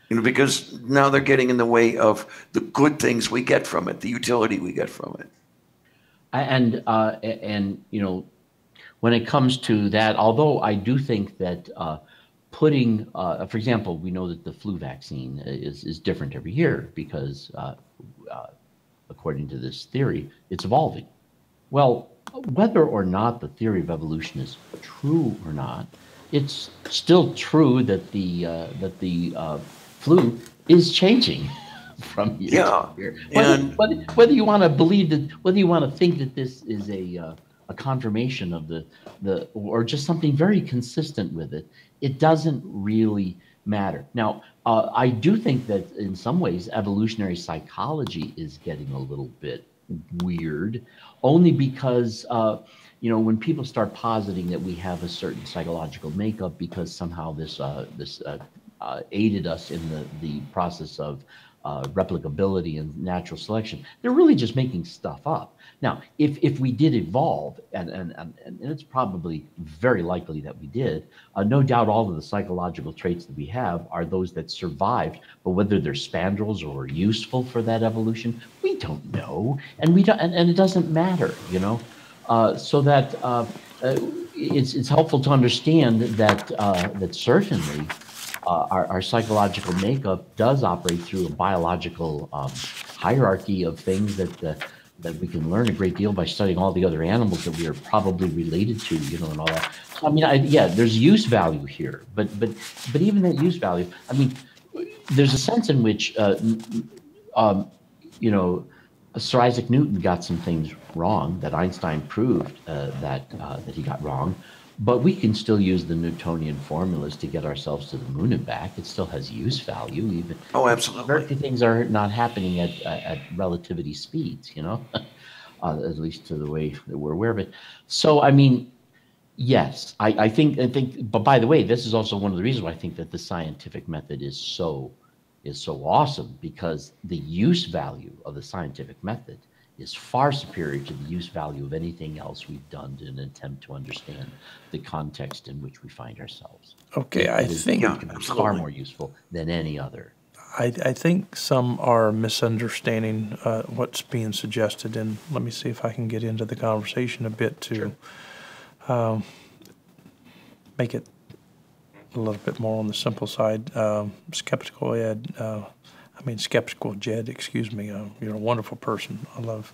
Because now they're getting in the way of the good things we get from it, the utility we get from it. And when it comes to that, although I do think that putting, for example, we know that the flu vaccine is different every year because, according to this theory, it's evolving. Well, whether or not the theory of evolution is true or not, it's still true that the flu is changing from year to year. Whether you want to believe that, whether you want to think that this is a confirmation of the or just something very consistent with it, it doesn't really matter. Now, I do think that in some ways evolutionary psychology is getting a little bit weird, only because when people start positing that we have a certain psychological makeup because somehow this aided us in the process of replicability and natural selection, they're really just making stuff up. Now, if we did evolve, and it's probably very likely that we did, no doubt all of the psychological traits that we have are those that survived, but whether they're spandrels or useful for that evolution, we don't know, and it doesn't matter, so that it's helpful to understand that certainly our psychological makeup does operate through a biological hierarchy of things that we can learn a great deal by studying all the other animals that we are probably related to, and all that. So, I mean, there's use value here, but even that use value, I mean, there's a sense in which, Sir Isaac Newton got some things wrong that Einstein proved that he got wrong. But we can still use the Newtonian formulas to get ourselves to the moon and back. It still has use value, even. Oh, absolutely. Very few things are not happening at relativity speeds, at least to the way that we're aware of it. So, I mean, yes, I think. But by the way, this is also one of the reasons why I think that the scientific method is so awesome, because the use value of the scientific method is far superior to the use value of anything else we've done in an attempt to understand the context in which we find ourselves. Okay, I think it's far more useful than any other. I think some are misunderstanding what's being suggested, and let me see if I can get into the conversation a bit to make it a little bit more on the simple side. Skeptical Jed, excuse me. You're a wonderful person. I love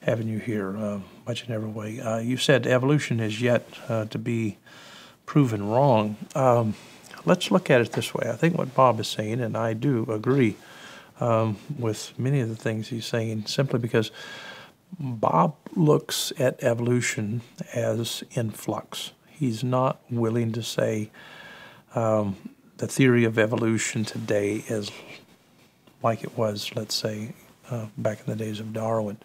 having you here, much in every way. You said evolution is yet to be proven wrong. Let's look at it this way. I think what Bob is saying, and I do agree with many of the things he's saying, simply because Bob looks at evolution as in flux. He's not willing to say the theory of evolution today is like it was, let's say, back in the days of Darwin.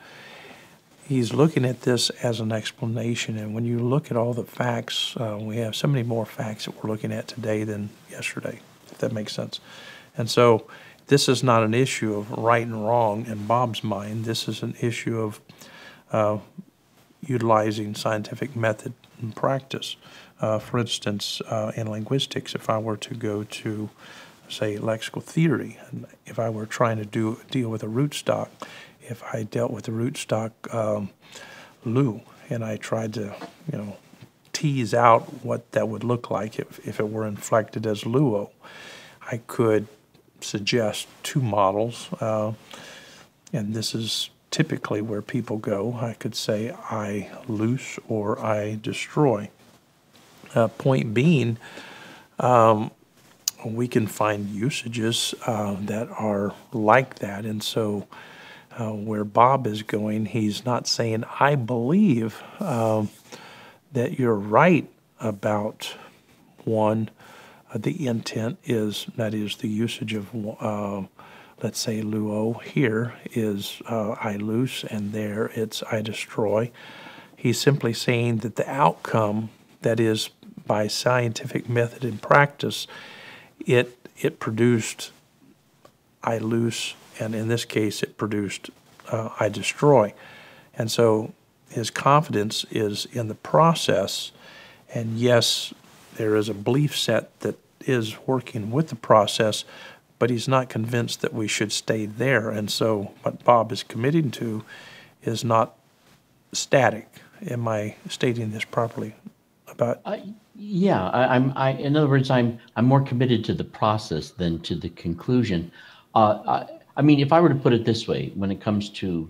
He's looking at this as an explanation, and when you look at all the facts, we have so many more facts that we're looking at today than yesterday, if that makes sense. And so this is not an issue of right and wrong in Bob's mind. This is an issue of utilizing scientific method and practice. For instance, in linguistics, if I were to go to say lexical theory, and if I were trying to deal with a rootstock, if I dealt with the rootstock lu, and I tried to tease out what that would look like if it were inflected as luo, I could suggest two models, and this is typically where people go. I could say I loose or I destroy. Point being, we can find usages that are like that. And so where Bob is going, he's not saying, I believe that you're right about one, the intent is, that is the usage of, let's say, luo here is I loose, and there it's I destroy. He's simply saying that the outcome, that is, by scientific method and practice, it produced I loose, and in this case it produced I destroy. And so his confidence is in the process, and yes, there is a belief set that is working with the process, but he's not convinced that we should stay there. And so what Bob is committing to is not static. Am I stating this properly? About Yeah, in other words, I'm more committed to the process than to the conclusion. I mean, if I were to put it this way, when it comes to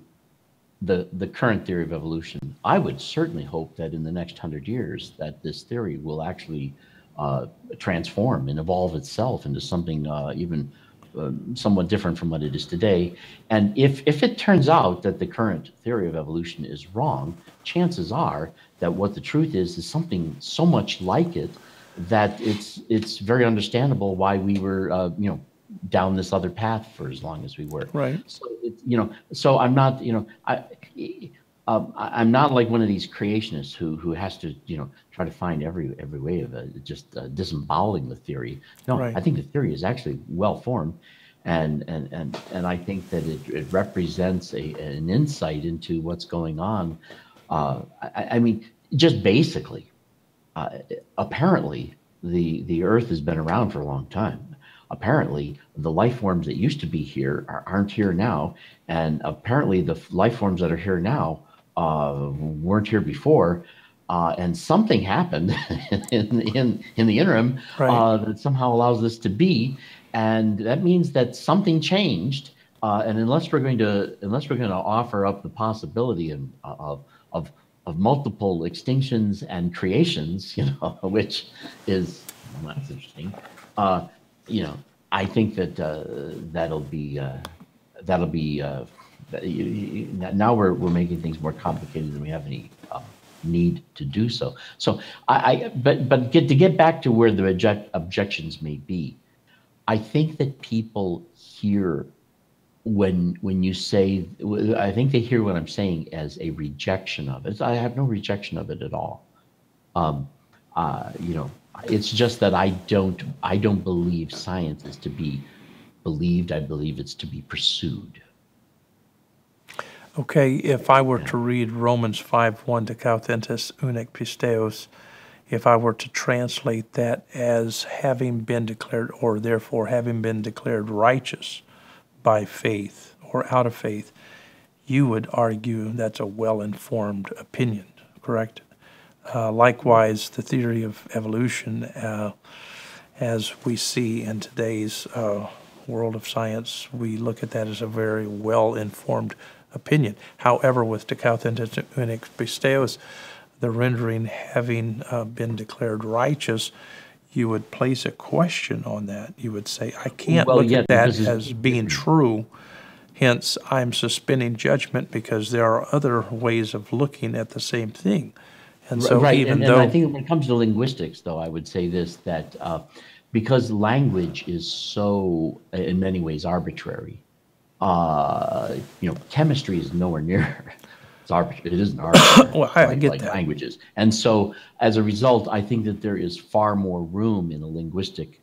the current theory of evolution, I would certainly hope that in the next 100 years that this theory will actually transform and evolve itself into something even somewhat different from what it is today. And if it turns out that the current theory of evolution is wrong, chances are that what the truth is something so much like it that it's very understandable why we were down this other path for as long as we were. right. So so I'm not I'm not like one of these creationists who has to try to find every way of just disemboweling the theory. No, Right. I think the theory is actually well formed, and I think that it represents an insight into what's going on. I mean, just basically, apparently the Earth has been around for a long time. Apparently, the life forms that used to be here aren't here now, and apparently the life forms that are here now weren't here before, and something happened in the interim Right. that somehow allows this to be, and that means that something changed. And unless we're going to offer up the possibility of multiple extinctions and creations, which is, well, that's interesting. I think that that'll be now we're making things more complicated than we have any need to do so. So but to get back to where the objections may be, I think that people hear when you say, I think they hear what I'm saying as a rejection of it. I have no rejection of it at all. It's just that I don't believe science is to be believed. I believe it's to be pursued. Okay, if I were to read Romans 5:1, "Dec authentes unic pisteos," if I were to translate that as having been declared, or therefore having been declared righteous by faith or out of faith, you would argue that's a well-informed opinion, correct? Likewise, the theory of evolution, as we see in today's world of science, we look at that as a very well-informed opinion. However, with "Dec authentes unic pisteos," the rendering having been declared righteous, you would place a question on that. You would say, I can't look at that as being true, hence I'm suspending judgment because there are other ways of looking at the same thing. And so right, even and though I think when it comes to linguistics, though, I would say this, that because language is so, in many ways, arbitrary, chemistry is nowhere near it's arbitrary. It isn't arbitrary. well, I get that. Languages. And so as a result, I think that there is far more room in a linguistic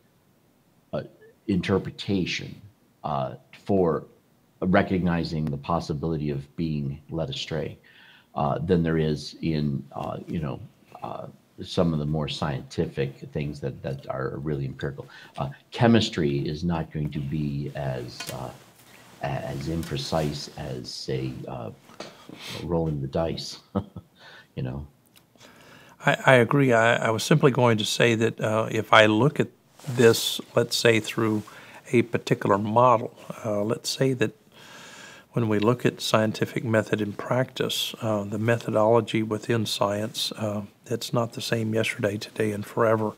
interpretation for recognizing the possibility of being led astray than there is in some of the more scientific things that are really empirical. Chemistry is not going to be as imprecise as, say, rolling the dice. I agree. I was simply going to say that if I look at this, let's say, through a particular model, let's say that when we look at scientific method and practice, the methodology within science, it's not the same yesterday, today, and forever.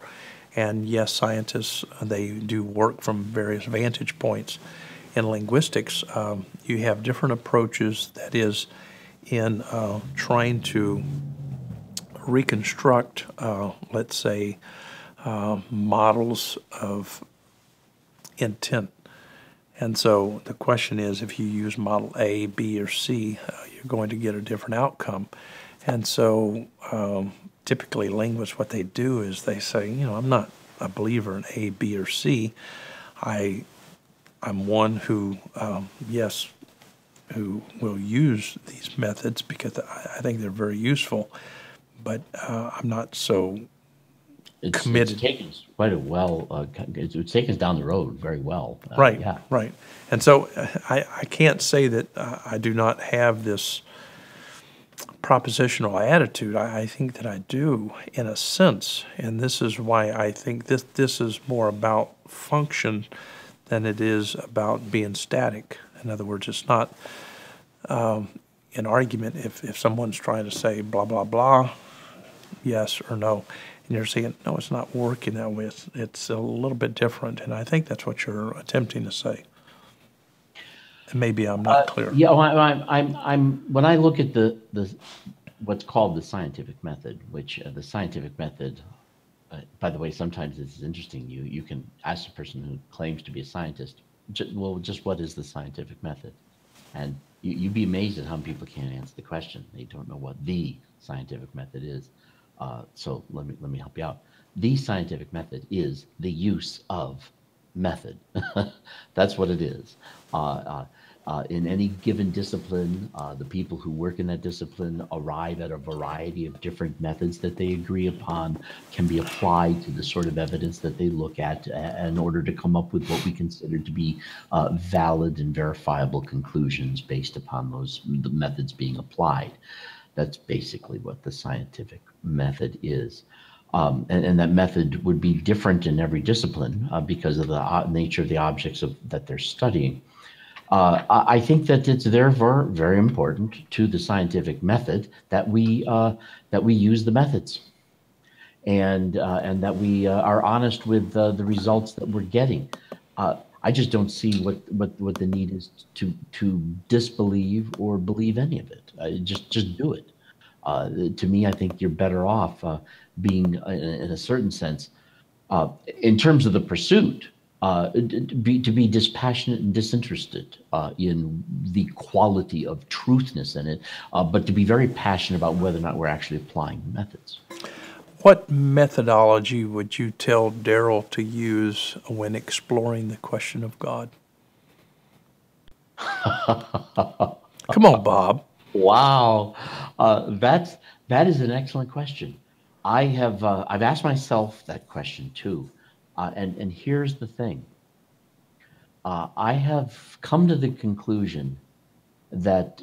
And yes, scientists, they do work from various vantage points. In linguistics, you have different approaches, that is, in trying to reconstruct, let's say, models of intent. And so the question is, if you use model A, B, or C, you're going to get a different outcome. And so typically linguists, what they do is they say, I'm not a believer in A, B, or C. I'm one who, who will use these methods because I think they're very useful, but I'm not so committed. It's taken us quite a well. It's taken us down the road very well. Right. Yeah. Right. And so I can't say that I do not have this propositional attitude. I think that I do in a sense, and this is why I think this is more about function than it is about being static. In other words, it's not an argument if someone's trying to say blah, blah, blah, yes or no, and you're saying, no, it's not working that way. It's a little bit different, and I think that's what you're attempting to say. And maybe I'm not clear. Yeah, well, I'm when I look at the what's called the scientific method, which the scientific method, by the way, sometimes it's interesting. You can ask a person who claims to be a scientist, just what is the scientific method? And you'd be amazed at how many people can't answer the question. They don't know what the scientific method is. So let me help you out. The scientific method is the use of method. That's what it is. In any given discipline, the people who work in that discipline arrive at a variety of different methods that they agree upon, can be applied to the sort of evidence that they look at in order to come up with what we consider to be valid and verifiable conclusions based upon the methods being applied. That's basically what the scientific method is. And that method would be different in every discipline because of the nature of the objects that they're studying. I think that it's therefore very important to the scientific method that we use the methods, and that we are honest with the results that we're getting. I just don't see what the need is to disbelieve or believe any of it. Just do it. To me, I think you're better off being, in a certain sense, in terms of the pursuit, to be dispassionate and disinterested in the quality of truthness in it, but to be very passionate about whether or not we're actually applying the methods. What methodology would you tell Daryl to use when exploring the question of God? Come on, Bob. Wow, that is an excellent question. I've asked myself that question too, and here's the thing. I have come to the conclusion that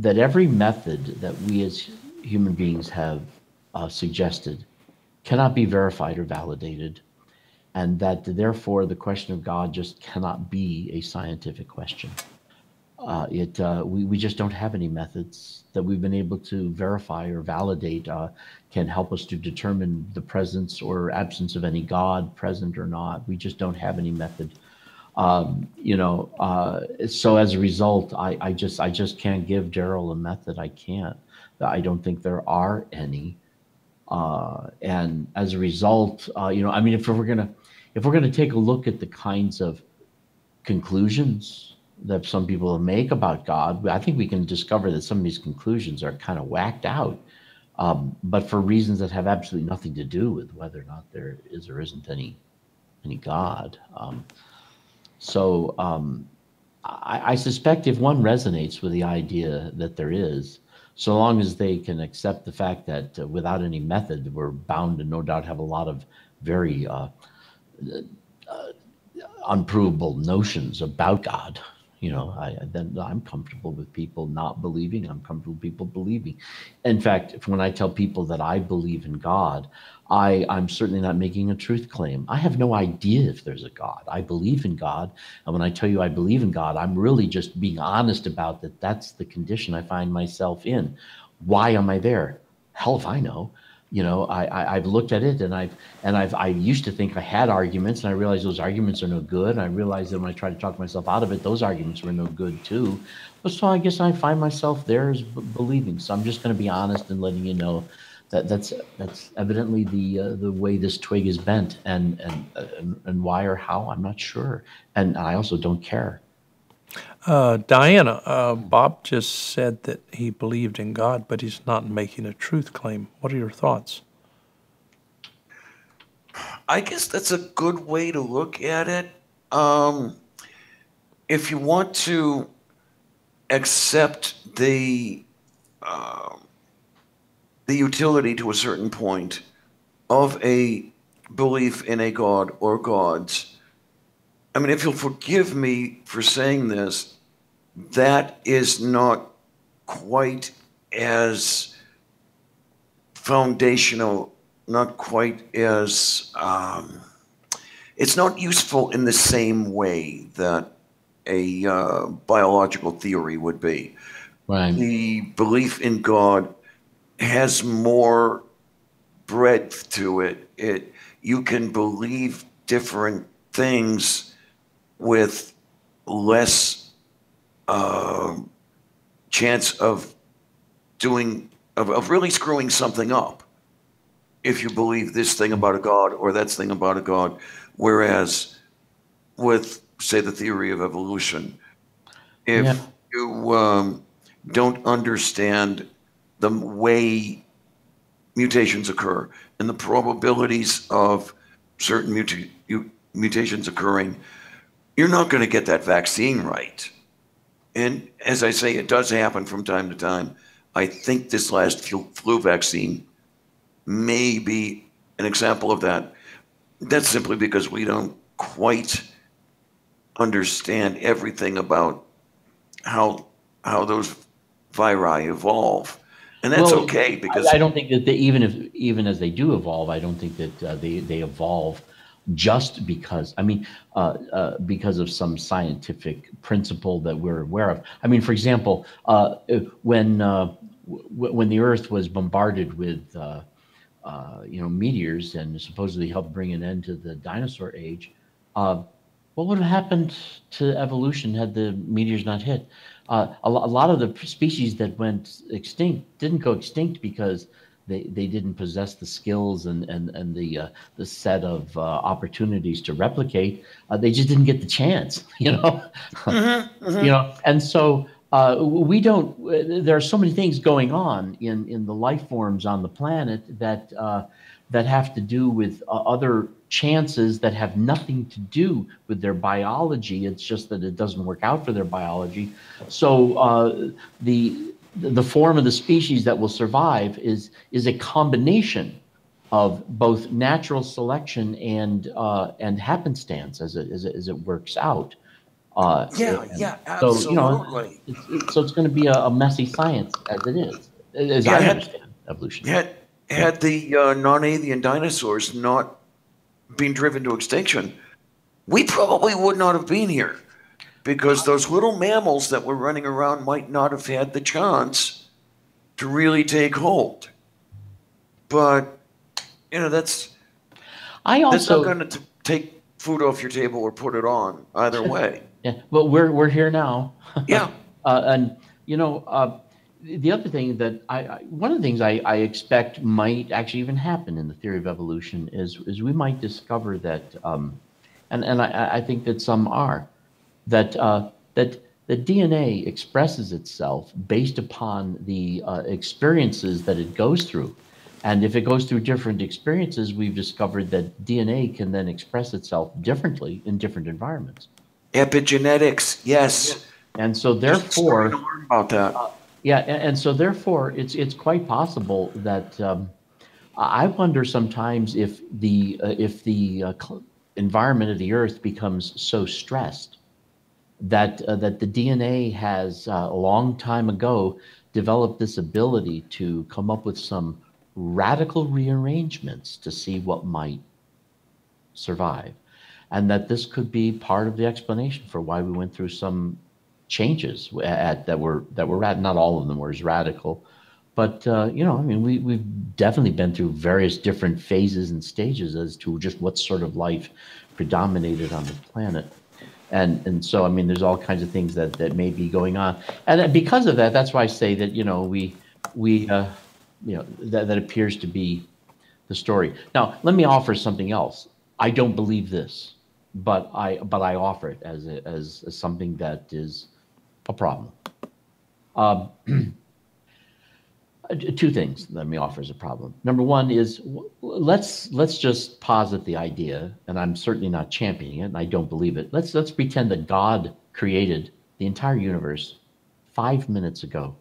every method that we as human beings have suggested cannot be verified or validated, and that therefore the question of God just cannot be a scientific question. We just don't have any methods that we've been able to verify or validate can help us to determine the presence or absence of any God, present or not. We just don't have any method. So as a result, I just can't give Daryl a method. I can't. I don't think there are any. And as a result, if we're gonna take a look at the kinds of conclusions that some people make about God, I think we can discover that some of these conclusions are kind of whacked out, but for reasons that have absolutely nothing to do with whether or not there is or isn't any God. I suspect if one resonates with the idea that there is, so long as they can accept the fact that without any method, we're bound to no doubt have a lot of very unprovable notions about God. Then I'm comfortable with people not believing. I'm comfortable with people believing. In fact, when I tell people that I believe in God, I'm certainly not making a truth claim. I have no idea if there's a God. I believe in God. And when I tell you I believe in God, I'm really just being honest about that. That's the condition I find myself in. Why am I there? Hell if I know. I've looked at it and I used to think I had arguments, and I realized those arguments are no good. And I realized that when I tried to talk myself out of it, those arguments were no good too. But so I guess I find myself there as believing. So I'm just going to be honest and letting you know that's evidently the way this twig is bent, and why or how, I'm not sure, and I also don't care. Diana, Bob just said that he believed in God, but he's not making a truth claim. What are your thoughts? I guess that's a good way to look at it. If you want to accept the utility to a certain point of a belief in a god or gods, I mean, if you'll forgive me for saying this, that is not quite as foundational, not quite as, it's not useful in the same way that a biological theory would be. Right. The belief in God has more breadth to it. You can believe different things with less chance of really screwing something up if you believe this thing about a god or that thing about a god. Whereas with, say, the theory of evolution, if you don't understand the way mutations occur and the probabilities of certain mutations occurring, you're not going to get that vaccine right. And as I say, it does happen from time to time. I think this last flu vaccine may be an example of that. That's simply because we don't quite understand everything about how those viri evolve. And that's okay, because I don't think that even as they do evolve, I don't think that they evolve just because, because of some scientific principle that we're aware of. I mean, for example, when the Earth was bombarded with meteors and supposedly helped bring an end to the dinosaur age, what would have happened to evolution had the meteors not hit? A lot of the species that went extinct didn't go extinct because they didn't possess the skills and the set of opportunities to replicate. They just didn't get the chance, And so we don't. There are so many things going on in the life forms on the planet that have to do with other chances that have nothing to do with their biology. It's just that it doesn't work out for their biology. So the form of the species that will survive is a combination of both natural selection and happenstance as it works out. Absolutely. So it's going to be a messy science as it is, as I understand evolution. Had the non-avian dinosaurs not been driven to extinction, we probably would not have been here, because those little mammals that were running around might not have had the chance to really take hold. But that's not going to take food off your table or put it on either way. Yeah, well, we're here now. Yeah. And the other thing that one of the things I expect might actually even happen in the theory of evolution is we might discover that, and I think that some are, that the DNA expresses itself based upon the experiences that it goes through. And if it goes through different experiences, we've discovered that DNA can then express itself differently in different environments. Epigenetics, yes. And so therefore, just learn about that. And so therefore, it's quite possible that I wonder sometimes if the environment of the Earth becomes so stressed that the DNA has a long time ago developed this ability to come up with some radical rearrangements to see what might survive, and that this could be part of the explanation for why we went through some changes that were not all of them were as radical, but we've definitely been through various different phases and stages as to just what sort of life predominated on the planet. And so, there's all kinds of things that may be going on. And because of that, that's why I say that, that appears to be the story. Now, let me offer something else. I don't believe this, but I offer it as something that is a problem. Two things let me offer as a problem. Number one is let's just posit the idea, and I'm certainly not championing it, and I don't believe it. Let's pretend that God created the entire universe 5 minutes ago.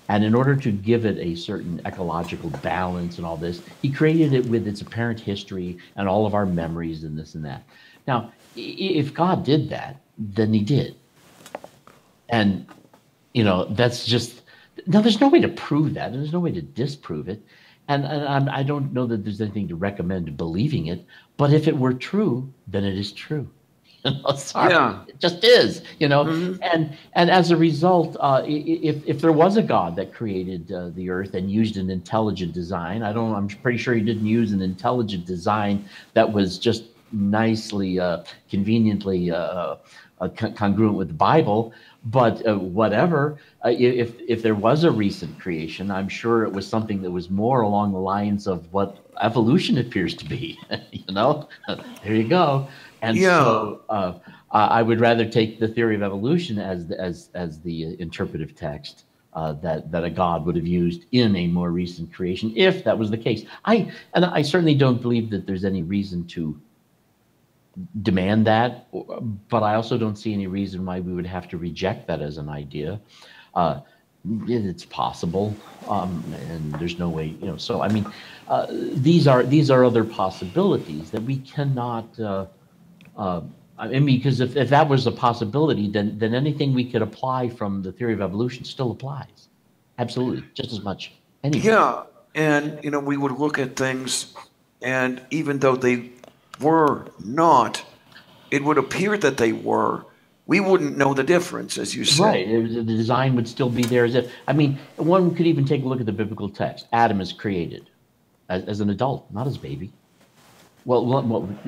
And in order to give it a certain ecological balance and all this, he created it with its apparent history and all of our memories and this and that. Now, if God did that, then he did. And, that's just, now there's no way to prove that, and there's no way to disprove it. And I don't know that there's anything to recommend believing it, but if it were true, then it is true. Sorry, yeah. It just is, Mm-hmm. And as a result, if there was a God that created the earth and used an intelligent design, I'm pretty sure he didn't use an intelligent design that was just nicely, conveniently congruent with the Bible. But whatever, if there was a recent creation, I'm sure it was something that was more along the lines of what evolution appears to be. There you go. And so I would rather take the theory of evolution as the interpretive text that a God would have used in a more recent creation, if that was the case. I certainly don't believe that there's any reason to demand that, but I also don't see any reason why we would have to reject that as an idea. It's possible, and there's no way, So I mean, these are other possibilities that we cannot. Because if that was a possibility, then anything we could apply from the theory of evolution still applies, absolutely, just as much. Anyway. Yeah, and we would look at things, and even though they were not, it would appear that they were. We wouldn't know the difference, as you said. Right, the design would still be there as if. One could even take a look at the biblical text. Adam is created as an adult, not as a baby. Well,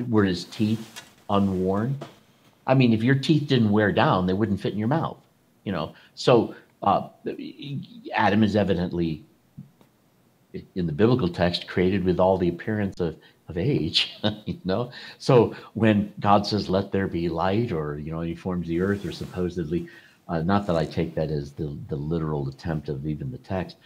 were his teeth unworn? If your teeth didn't wear down, they wouldn't fit in your mouth. So Adam is evidently, in the biblical text, created with all the appearance of age. So when God says, "Let there be light," or he forms the earth, or supposedly, not that I take that as the literal attempt of even the text,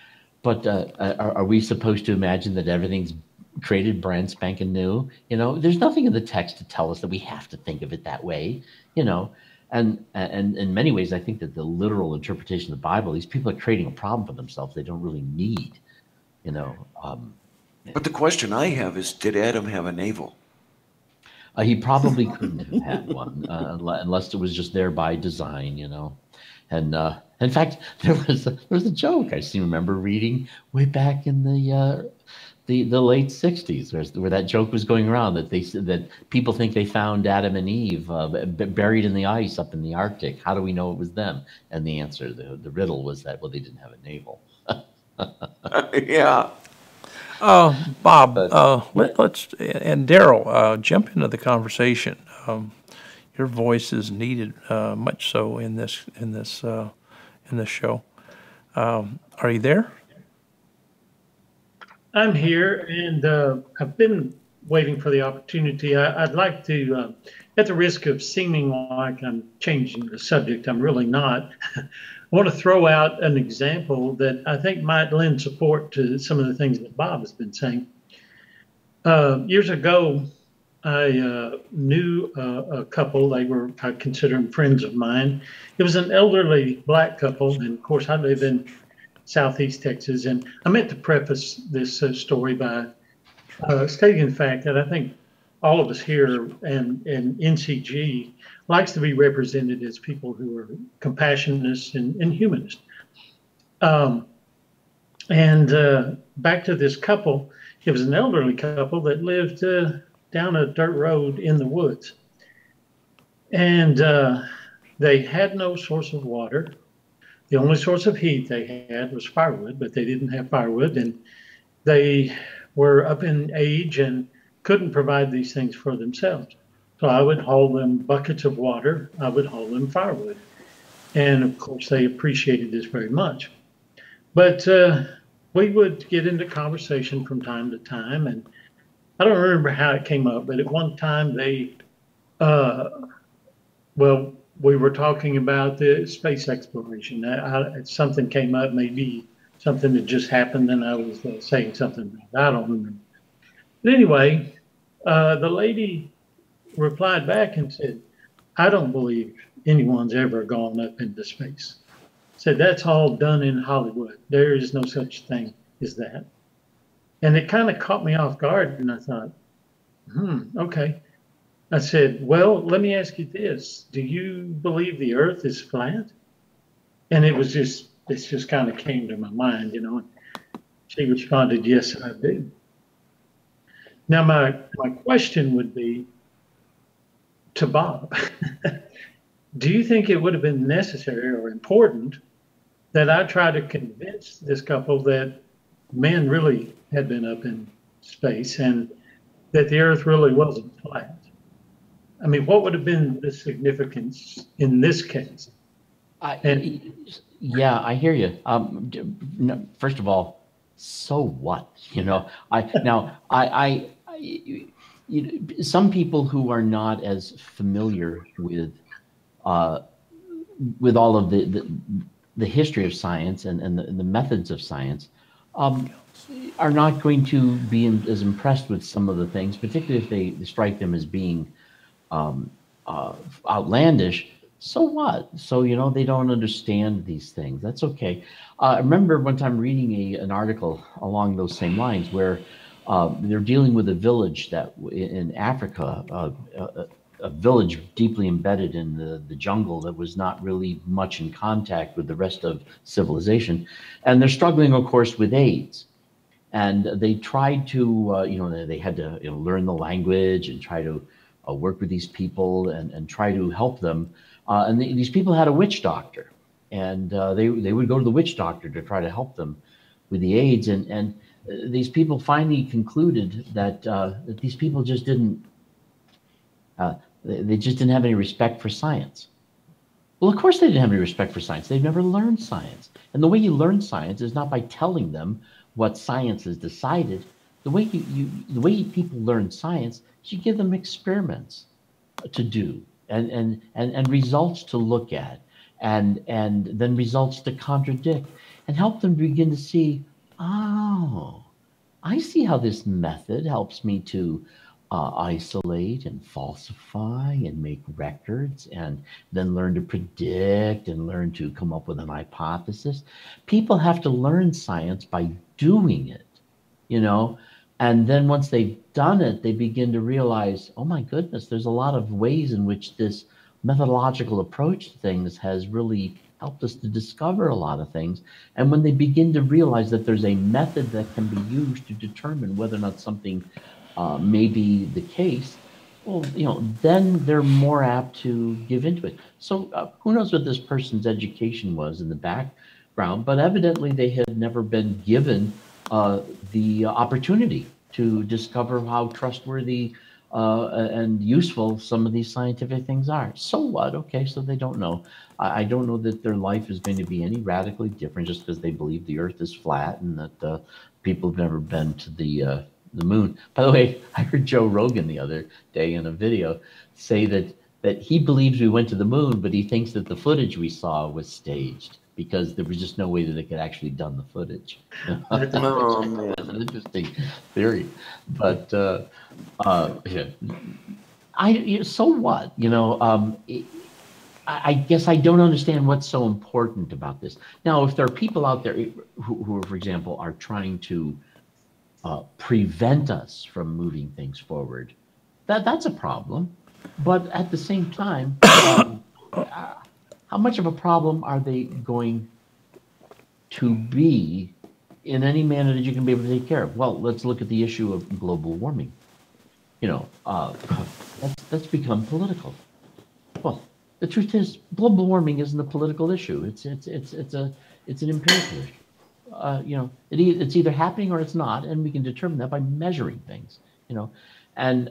but are we supposed to imagine that everything's created brand spanking new? There's nothing in the text to tell us that we have to think of it that way. And in many ways, I think that the literal interpretation of the Bible, these people are creating a problem for themselves they don't really need. But the question I have is, did Adam have a navel? He probably couldn't have had one unless it was just there by design. And in fact, there was a joke I seem to remember reading way back in the late 60s, where that joke was going around that people think they found Adam and Eve buried in the ice up in the Arctic. How do we know it was them? And the answer, the riddle, was that, well, they didn't have a navel. Yeah. Bob, let's and Daryl jump into the conversation. Your voice is needed, much so in this show. Are you there? I'm here, and I've been waiting for the opportunity. I'd like to, at the risk of seeming like I'm changing the subject, I'm really not. I want to throw out an example that I think might lend support to some of the things that Bob has been saying. Years ago, I knew a couple. I consider them friends of mine. It was an elderly black couple, and of course, I live in Southeast Texas. And I meant to preface this story by stating the fact that I think all of us here and NCG likes to be represented as people who are compassionate and humanist. Back to this couple, it was an elderly couple that lived down a dirt road in the woods. And they had no source of water. The only source of heat they had was firewood, but they didn't have firewood. And they were up in age and couldn't provide these things for themselves. So I would haul them buckets of water. I would haul them firewood. And of course, they appreciated this very much. But we would get into conversation from time to time, and I don't remember how it came up, but at one time well, we were talking about the space exploration. Something came up, maybe something that just happened, and I was saying something about it. I don't remember. But anyway, the lady replied back and said, I don't believe anyone's ever gone up into space. Said, that's all done in Hollywood. There is no such thing as that. And it kind of caught me off guard, and I thought, okay. I said, well, let me ask you this. Do you believe the earth is flat? And it just kind of came to my mind, you know. And she responded, yes, I do. Now, my question would be to Bob. Do you think it would have been necessary or important that I try to convince this couple that men really had been up in space and that the earth really wasn't flat? I mean, what would have been the significance in this case? Yeah, I hear you. First of all, so what? You know, some people who are not as familiar with all of the history of science and the methods of science are not going to be as impressed with some of the things, particularly if they strike them as being outlandish. So what? So, you know, they don't understand these things. That's okay. I remember one time reading an article along those same lines where they're dealing with a village that in Africa, a village deeply embedded in the jungle that was not really much in contact with the rest of civilization. And they're struggling, of course, with AIDS. And they tried to, they had to learn the language and try to work with these people and try to help them. And these people had a witch doctor, and they would go to the witch doctor to try to help them with the AIDS. And these people finally concluded that these people just didn't, they just didn't have any respect for science. Well, of course they didn't have any respect for science. They've never learned science. And the way you learn science is not by telling them what science has decided. The way people learn science, you give them experiments to do and results to look at and then results to contradict and help them begin to see, oh, I see how this method helps me to isolate and falsify and make records and then learn to predict and learn to come up with an hypothesis. People have to learn science by doing it, you know. And then once they've done it, they begin to realize, oh my goodness, there's a lot of ways in which this methodological approach to things has really helped us to discover a lot of things. And when they begin to realize that there's a method that can be used to determine whether or not something may be the case, well, you know, then they're more apt to give into it. So who knows what this person's education was in the background, but evidently they had never been given the opportunity to discover how trustworthy and useful some of these scientific things are. So what? Okay, so they don't know. I don't know that their life is going to be any radically different just because they believe the earth is flat and that people have never been to the moon. By the way, I heard Joe Rogan the other day in a video say that he believes we went to the moon, but he thinks that the footage we saw was staged, because there was just no way that they could actually done the footage. That's an interesting theory, but yeah. So what? You know, I guess I don't understand what's so important about this. Now, if there are people out there who for example, are trying to prevent us from moving things forward, that's a problem. But at the same time, how much of a problem are they going to be in any manner that you can be able to take care of? Well, let's look at the issue of global warming. You know, that's become political. Well, the truth is, global warming isn't a political issue. It's an empirical issue. You know, it's either happening or it's not, and we can determine that by measuring things. You know, and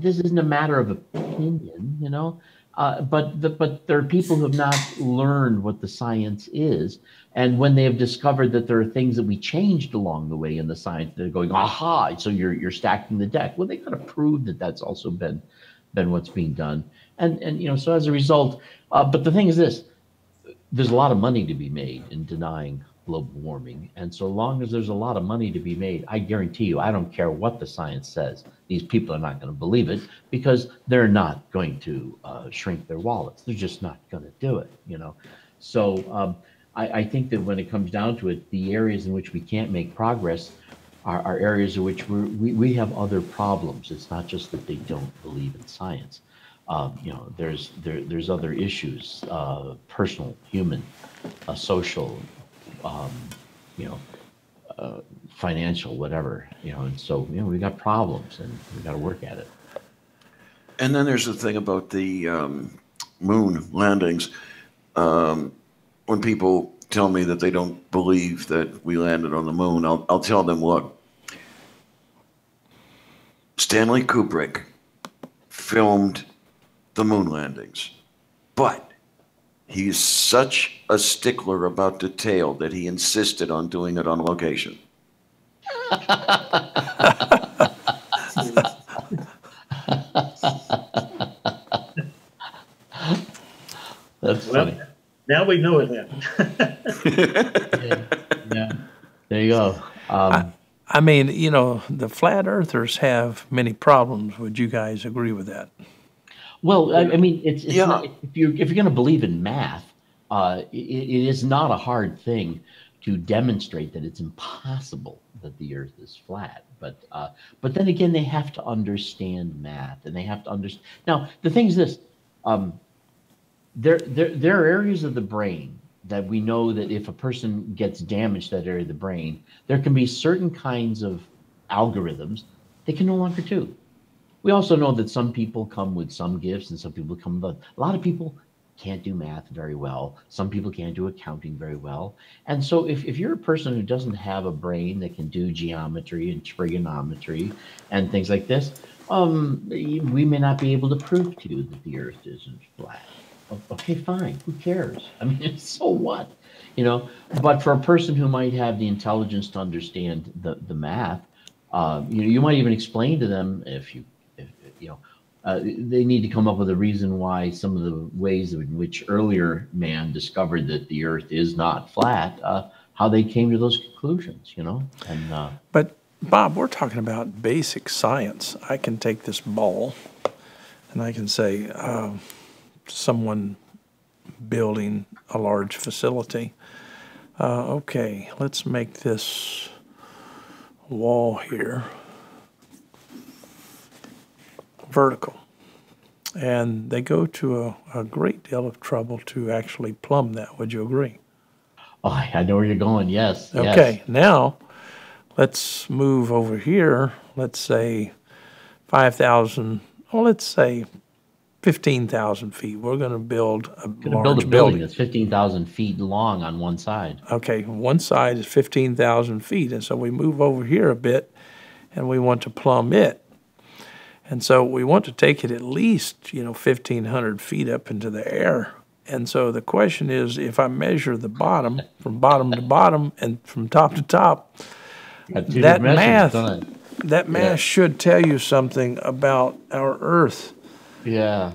this isn't a matter of opinion. You know. But there are people who have not learned what the science is, and when they have discovered that there are things that we changed along the way in the science, they're going, aha! So you're stacking the deck. Well, they got to prove that that's also been what's being done, and so as a result. But the thing is this: there's a lot of money to be made in denying global warming. And so long as there's a lot of money to be made, I guarantee you, I don't care what the science says, these people are not going to believe it because they're not going to shrink their wallets. They're just not going to do it, So I think that when it comes down to it, the areas in which we can't make progress are areas in which we have other problems. It's not just that they don't believe in science. There's other issues, personal, human, social, financial, whatever, and so, we got problems and we got to work at it. And then there's the thing about the moon landings. When people tell me that they don't believe that we landed on the moon, I'll tell them, look, Stanley Kubrick filmed the moon landings, but he's such a stickler about detail that he insisted on doing it on location. That's funny. Now we know it happened. Yeah. There you go. I mean, the flat earthers have many problems. Would you guys agree with that? Well, I mean, it's Yeah. not, if you're going to believe in math, it is not a hard thing to demonstrate that it's impossible that the Earth is flat. But then again, they have to understand math, and they have to understand. Now, the thing is this: there are areas of the brain that we know that if a person gets damaged, that area of the brain, there can be certain kinds of algorithms they can no longer do. We also know that some people come with some gifts and some people come with a lot of people can't do math very well. Some people can't do accounting very well. And so if you're a person who doesn't have a brain that can do geometry and trigonometry and things like this, we may not be able to prove to you that the Earth isn't flat. Okay, fine. Who cares? I mean, so what? But for a person who might have the intelligence to understand the math, you might even explain to them they need to come up with a reason why some of the ways in which earlier man discovered that the Earth is not flat, how they came to those conclusions, And But Bob, we're talking about basic science. I can take this ball and I can say, someone building a large facility. Okay, let's make this wall here vertical. And they go to a great deal of trouble to actually plumb that. Would you agree? Oh, I know where you're going. Yes. Okay, yes. Now let's move over here. Let's say 5,000, well, let's say 15,000 feet. We're going to build a large building that's 15,000 feet long on one side. Okay, one side is 15,000 feet, and so we move over here a bit, and we want to plumb it. And so we want to take it at least, 1,500 feet up into the air. And so the question is, if I measure the bottom, from bottom to bottom and from top to top, that math should tell you something about our Earth. Yeah.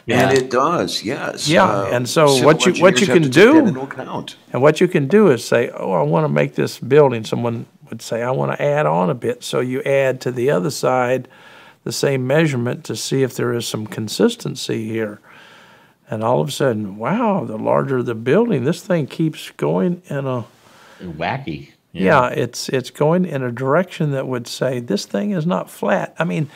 And it does, yes. Yeah, and so what you can do, and what you can do is say, oh, I want to make this building. Someone would say, I want to add on a bit. So you add to the other side the same measurement to see if there is some consistency here. And all of a sudden, wow, the larger the building, this thing keeps going in a wacky. Yeah, it's going in a direction that would say this thing is not flat. I mean,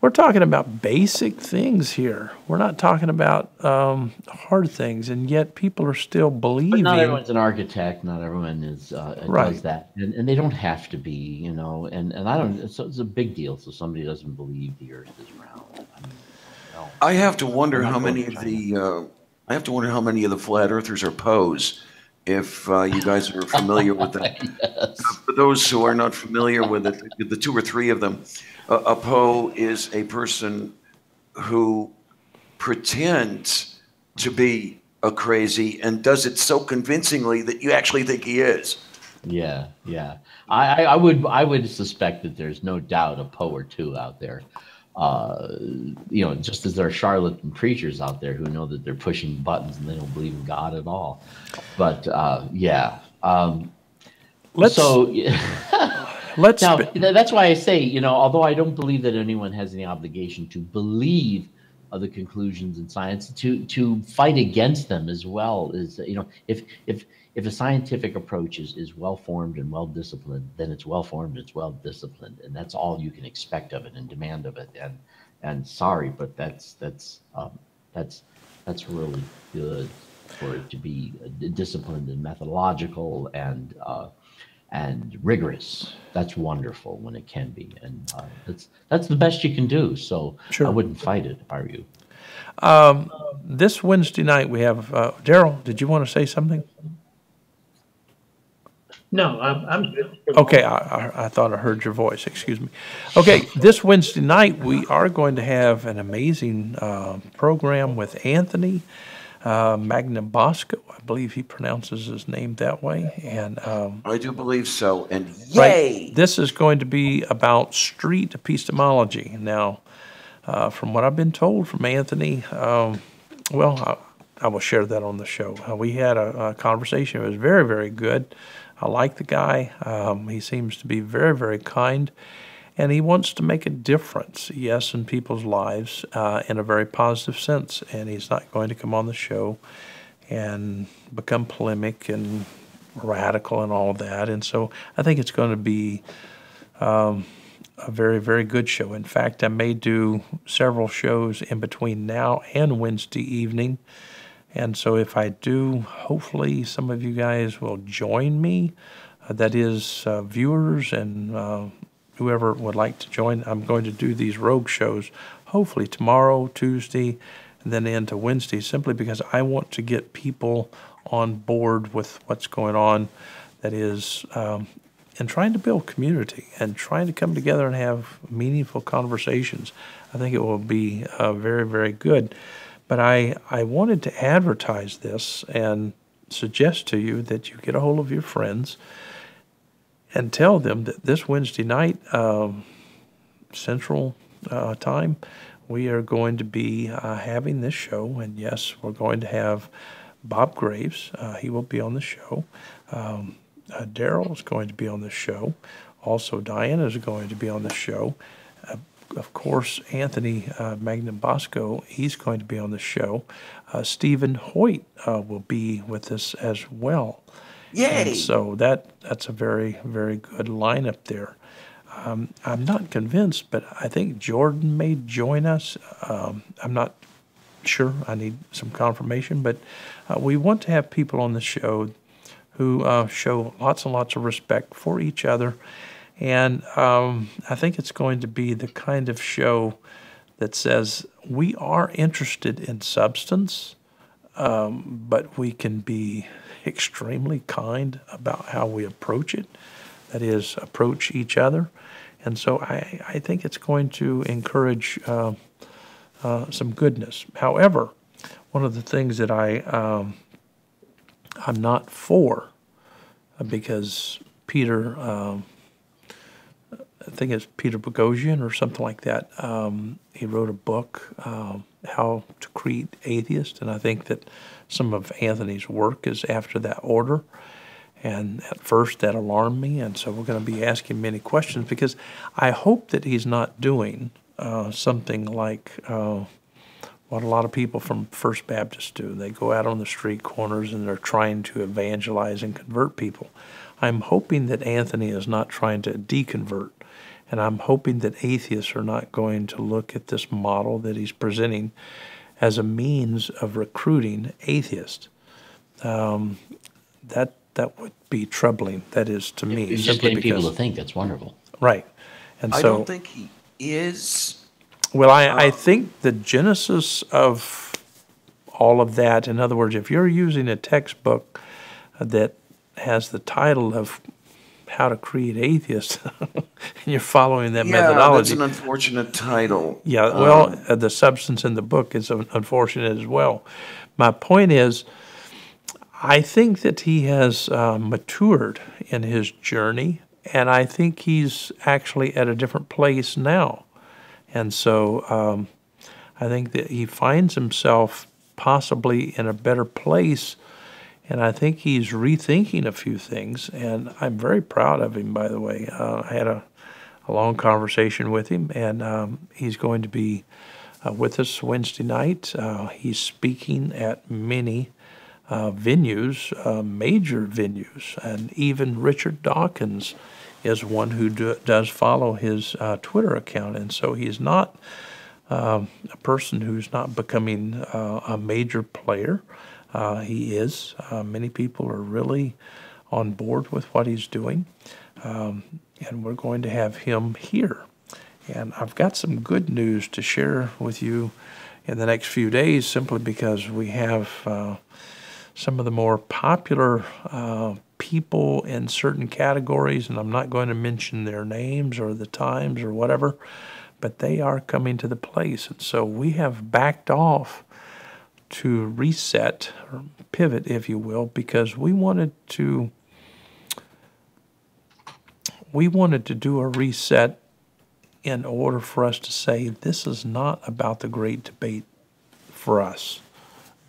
we're talking about basic things here. We're not talking about hard things, and yet people are still believing. But not everyone's an architect. Not everyone is right. does that, and they don't have to be, And I don't. It's a big deal. So somebody doesn't believe the Earth is round. I mean, I have to wonder how many of the flat earthers are Poes. If you guys are familiar with that, yes. For those who are not familiar with it, the two or three of them. A Poe is a person who pretends to be a crazy and does it so convincingly that you actually think he is. Yeah, yeah. I would suspect that there's no doubt a Poe or two out there. Just as there are charlatan preachers out there who know that they're pushing buttons and they don't believe in God at all. But yeah. Let's Now, that's why I say, although I don't believe that anyone has any obligation to believe the conclusions in science, to fight against them as well is, if a scientific approach is well formed and well disciplined, then it's well formed, it's well disciplined, and that's all you can expect of it and demand of it. And sorry, but that's really good for it to be disciplined and methodological and rigorous. That's wonderful when it can be, and that's the best you can do. So Sure. I wouldn't fight it if I were you. This Wednesday night we have Daryl. Did you want to say something? No, I'm good. Okay, I thought I heard your voice. Excuse me. Okay, this Wednesday night we are going to have an amazing program with Anthony Magnabosco. I believe he pronounces his name that way. And I do believe so. And yay! Right, this is going to be about street epistemology. Now, from what I've been told from Anthony, well, I will share that on the show. We had a conversation. It was very, very good. I like the guy. He seems to be very, very kind, and he wants to make a difference, yes, in people's lives in a very positive sense. And he's not going to come on the show and become polemic and radical and all that. And so I think it's going to be a very, very good show. In fact, I may do several shows in between now and Wednesday evening. And so if I do, hopefully some of you guys will join me. That is viewers and whoever would like to join. I'm going to do these rogue shows hopefully tomorrow, Tuesday, and then into Wednesday, simply because I want to get people on board with what's going on. That is, and trying to build community and trying to come together and have meaningful conversations. I think it will be very, very good. But I wanted to advertise this and suggest to you that you get a hold of your friends and tell them that this Wednesday night, Central Time, we are going to be having this show. And yes, we're going to have Bob Graves. He will be on the show. Daryl is going to be on the show. Also, Diana is going to be on the show. Of course, Anthony Magnabosco, he's going to be on the show. Stephen Hoyt will be with us as well. Yay! And so that's a very, very good lineup there. I'm not convinced, but I think Jordan may join us. I'm not sure. I need some confirmation. But we want to have people on the show who show lots and lots of respect for each other. And I think it's going to be the kind of show that says we are interested in substance, but we can be extremely kind about how we approach it, that is, approach each other. And so I think it's going to encourage some goodness. However, one of the things that I'm not for, because Peter... I think it's Peter Boghossian or something like that. He wrote a book, How to Create Atheists, and I think that some of Anthony's work is after that order. And at first that alarmed me, and so we're going to be asking many questions because I hope that he's not doing something like what a lot of people from First Baptist do. They go out on the street corners and they're trying to evangelize and convert people. I'm hoping that Anthony is not trying to deconvert. And I'm hoping that atheists are not going to look at this model that he's presenting as a means of recruiting atheists. That would be troubling. That is to me. He's just getting people to think. That's wonderful. Right. And I so, don't think he is. Well, I think the genesis of all of that, in other words, if you're using a textbook that has the title of How to Create Atheists, and you're following that Yeah, methodology. that's an unfortunate title. Yeah, well, the substance in the book is unfortunate as well. My point is, I think that he has matured in his journey, and I think he's actually at a different place now. And so I think that he finds himself possibly in a better place, and I think he's rethinking a few things, and I'm very proud of him, by the way. I had a long conversation with him, and he's going to be with us Wednesday night. He's speaking at many venues, major venues, and even Richard Dawkins is one who does follow his Twitter account, and so he's not a person who's not becoming a major player. He is. Many people are really on board with what he's doing, and we're going to have him here. And I've got some good news to share with you in the next few days, simply because we have some of the more popular people in certain categories, and I'm not going to mention their names or the times or whatever, but they are coming to the place. And so we have backed off to reset, or pivot, if you will, because we wanted to do a reset in order for us to say this is not about the great debate for us.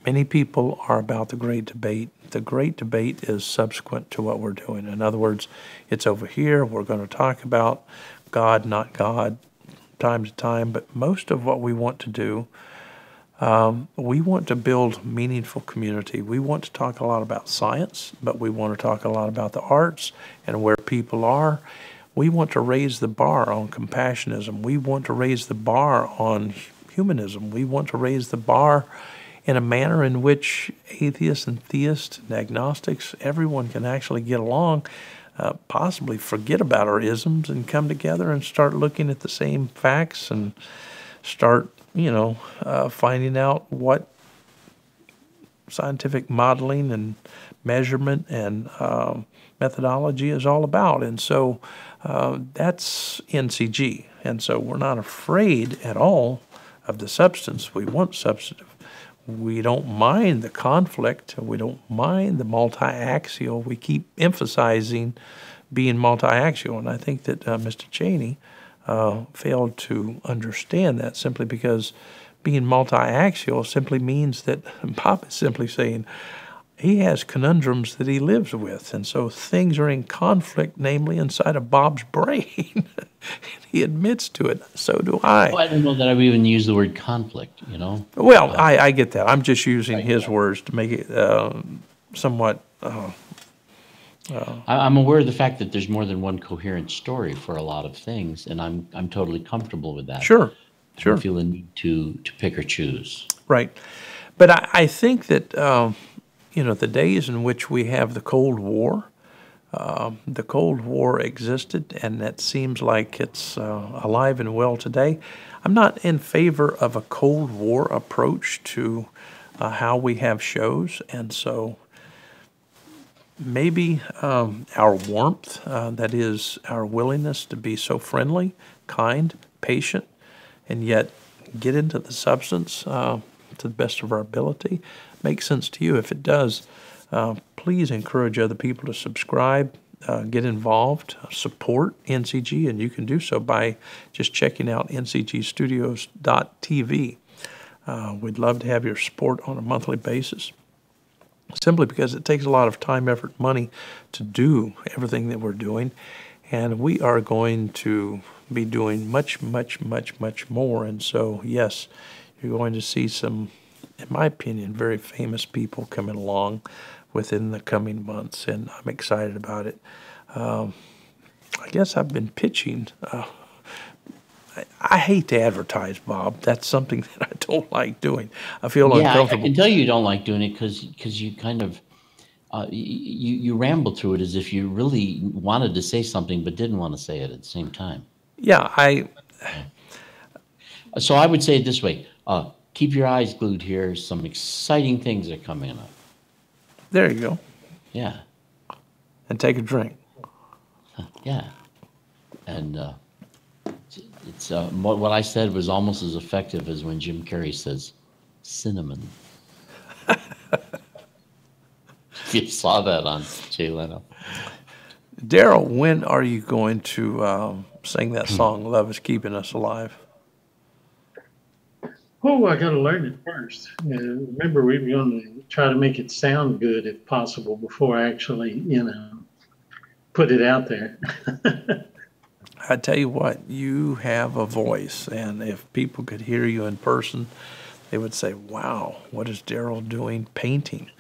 Many people are about the great debate. The great debate is subsequent to what we're doing. In other words, it's over here. We're going to talk about God, not God, time to time. But most of what we want to do, we want to build meaningful community. We want to talk a lot about science, but we want to talk a lot about the arts and where people are. We want to raise the bar on compassionism. We want to raise the bar on humanism. We want to raise the bar in a manner in which atheists and theists and agnostics, everyone can actually get along, possibly forget about our isms and come together and start looking at the same facts and start, finding out what scientific modeling and measurement and methodology is all about. And so that's NCG. And so we're not afraid at all of the substance. We want substantive. We don't mind the conflict. We don't mind the multi-axial. We keep emphasizing being multi-axial. And I think that Mr. Cheney failed to understand that, simply because being multi-axial simply means that Bob is simply saying he has conundrums that he lives with. And so things are in conflict, namely inside of Bob's brain. He admits to it. So do I. Well, I don't know that I would even use the word conflict, Well, I get that. I'm just using his words to make it somewhat... I'm aware of the fact that there's more than one coherent story for a lot of things, and I'm totally comfortable with that. Sure. I don't feel a need to pick or choose. Right. But I think that, the days in which we have the Cold War existed, and that seems like it's alive and well today. I'm not in favor of a Cold War approach to how we have shows, and so maybe our warmth, that is our willingness to be so friendly, kind, patient, and yet get into the substance to the best of our ability, makes sense to you. If it does, please encourage other people to subscribe, get involved, support NCG, and you can do so by just checking out ncgstudios.tv. We'd love to have your support on a monthly basis, simply because it takes a lot of time, effort, money to do everything that we're doing, and we are going to be doing much, much, much, much more. And so, yes, you're going to see some, in my opinion, very famous people coming along within the coming months, and I'm excited about it. I guess I've been pitching. I hate to advertise, Bob. That's something that I don't like doing. I feel uncomfortable. I can tell you don't like doing it because you kind of you ramble through it as if you really wanted to say something but didn't want to say it at the same time. Yeah, So I would say it this way: keep your eyes glued here. Some exciting things are coming up. There you go. Yeah. And take a drink. Yeah. And it's what I said was almost as effective as when Jim Carrey says cinnamon. If you saw that on Jay Leno. Daryl, when are you going to sing that song, Love is Keeping Us Alive? Oh, I got to learn it first. Remember, we were going to try to make it sound good if possible before I actually, put it out there. I tell you what, you have a voice, and if people could hear you in person, they would say, wow, what is Daryl doing painting?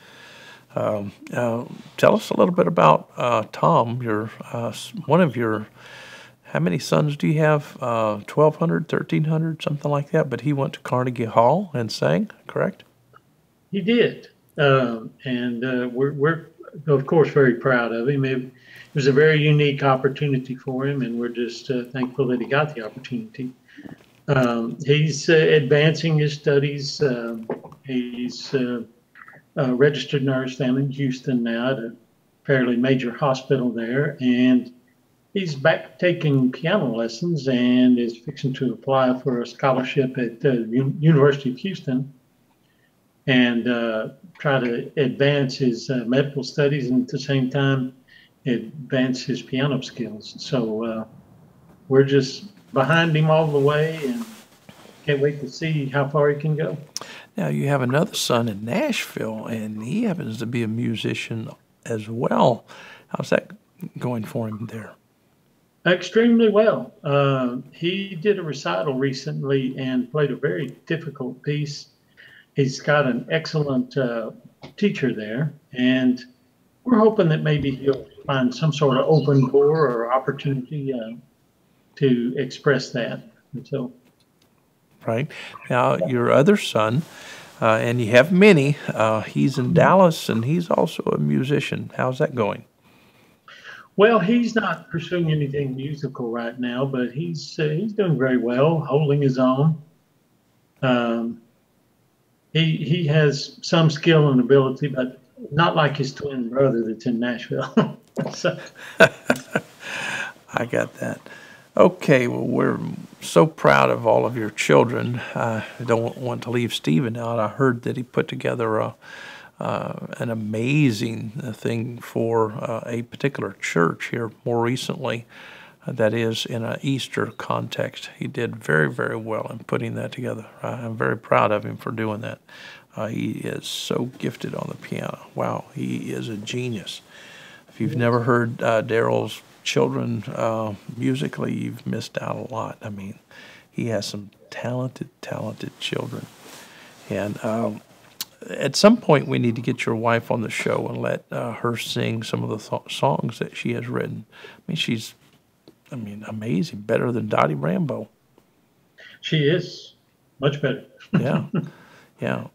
Tell us a little bit about Tom, one of your, how many sons do you have? 1,200, 1,300, something like that, but he went to Carnegie Hall and sang, correct? He did. And we're, of course, very proud of him. It was a very unique opportunity for him, and we're just thankful that he got the opportunity. He's advancing his studies. He's a registered nurse down in Houston now at a fairly major hospital there, and he's back taking piano lessons and is fixing to apply for a scholarship at the University of Houston and try to advance his medical studies and at the same time advance his piano skills. So we're just behind him all the way and can't wait to see how far he can go. Now, you have another son in Nashville, and he happens to be a musician as well. How's that going for him there? Extremely well. He did a recital recently and played a very difficult piece. He's got an excellent teacher there, and we're hoping that maybe he'll find some sort of open door or opportunity to express that. And so, right. Now, your other son, and you have many, he's in Dallas, and he's also a musician. How's that going? well, he's not pursuing anything musical right now, but he's doing very well, holding his own. He has some skill and ability, but not like his twin brother that's in Nashville. So, I got that. Okay, well, we're so proud of all of your children. I don't want to leave Stephen out. I heard that he put together an amazing thing for a particular church here more recently that is in an Easter context. He did very, very well in putting that together. I'm very proud of him for doing that. He is so gifted on the piano. Wow, he is a genius. If you've never heard Daryl's children musically, you've missed out a lot. I mean, he has some talented children. And at some point, we need to get your wife on the show and let her sing some of the songs that she has written. I mean, she's amazing, better than Dottie Rambo. she is much better. Yeah, yeah.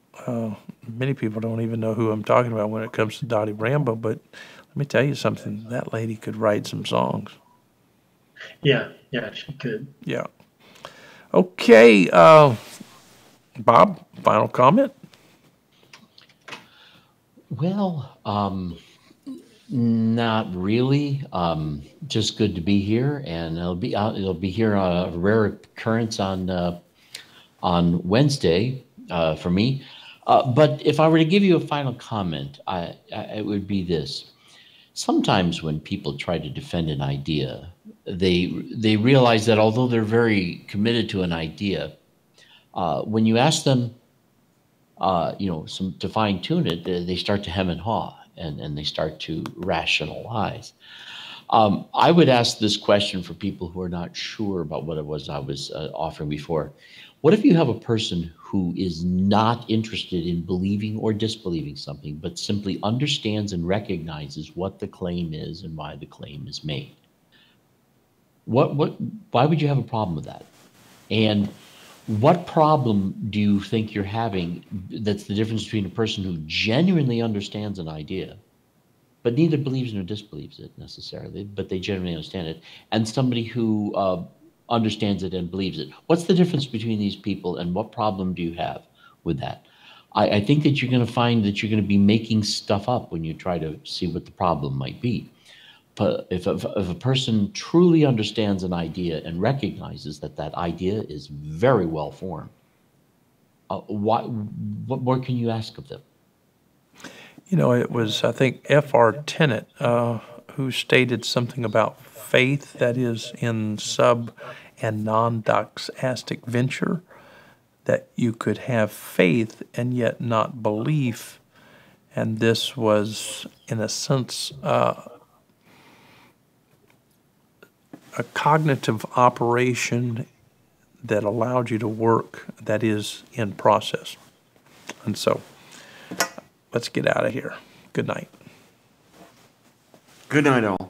Many people don't even know who I'm talking about when it comes to Dottie Rambo, but let me tell you something. That lady could write some songs. Yeah, she could. Yeah. Okay, Bob, final comment? Well, not really. Just good to be here, and it'll be here a rare occurrence on Wednesday for me. But if I were to give you a final comment, it would be this. Sometimes when people try to defend an idea, they realize that although they're very committed to an idea, when you ask them, to fine tune it, they start to hem and haw, and they start to rationalize. I would ask this question for people who are not sure about what it was I was offering before. What if you have a person who is not interested in believing or disbelieving something, but simply understands and recognizes what the claim is and why the claim is made? Why would you have a problem with that? And what problem do you think you're having that's the difference between a person who genuinely understands an idea, but neither believes nor disbelieves it necessarily, but they genuinely understand it, and somebody who understands it and believes it? What's the difference between these people, and what problem do you have with that? I think that you're going to find that you're going to be making stuff up when you try to see what the problem might be. if a person truly understands an idea and recognizes that that idea is very well formed, what more can you ask of them? You know, it was, I think, F.R. Tennant who stated something about faith that is in sub and non-doxastic venture, that you could have faith and yet not belief. And this was, in a sense, a cognitive operation that allowed you to work that is in process. And so, let's get out of here. Good night. Good night, all.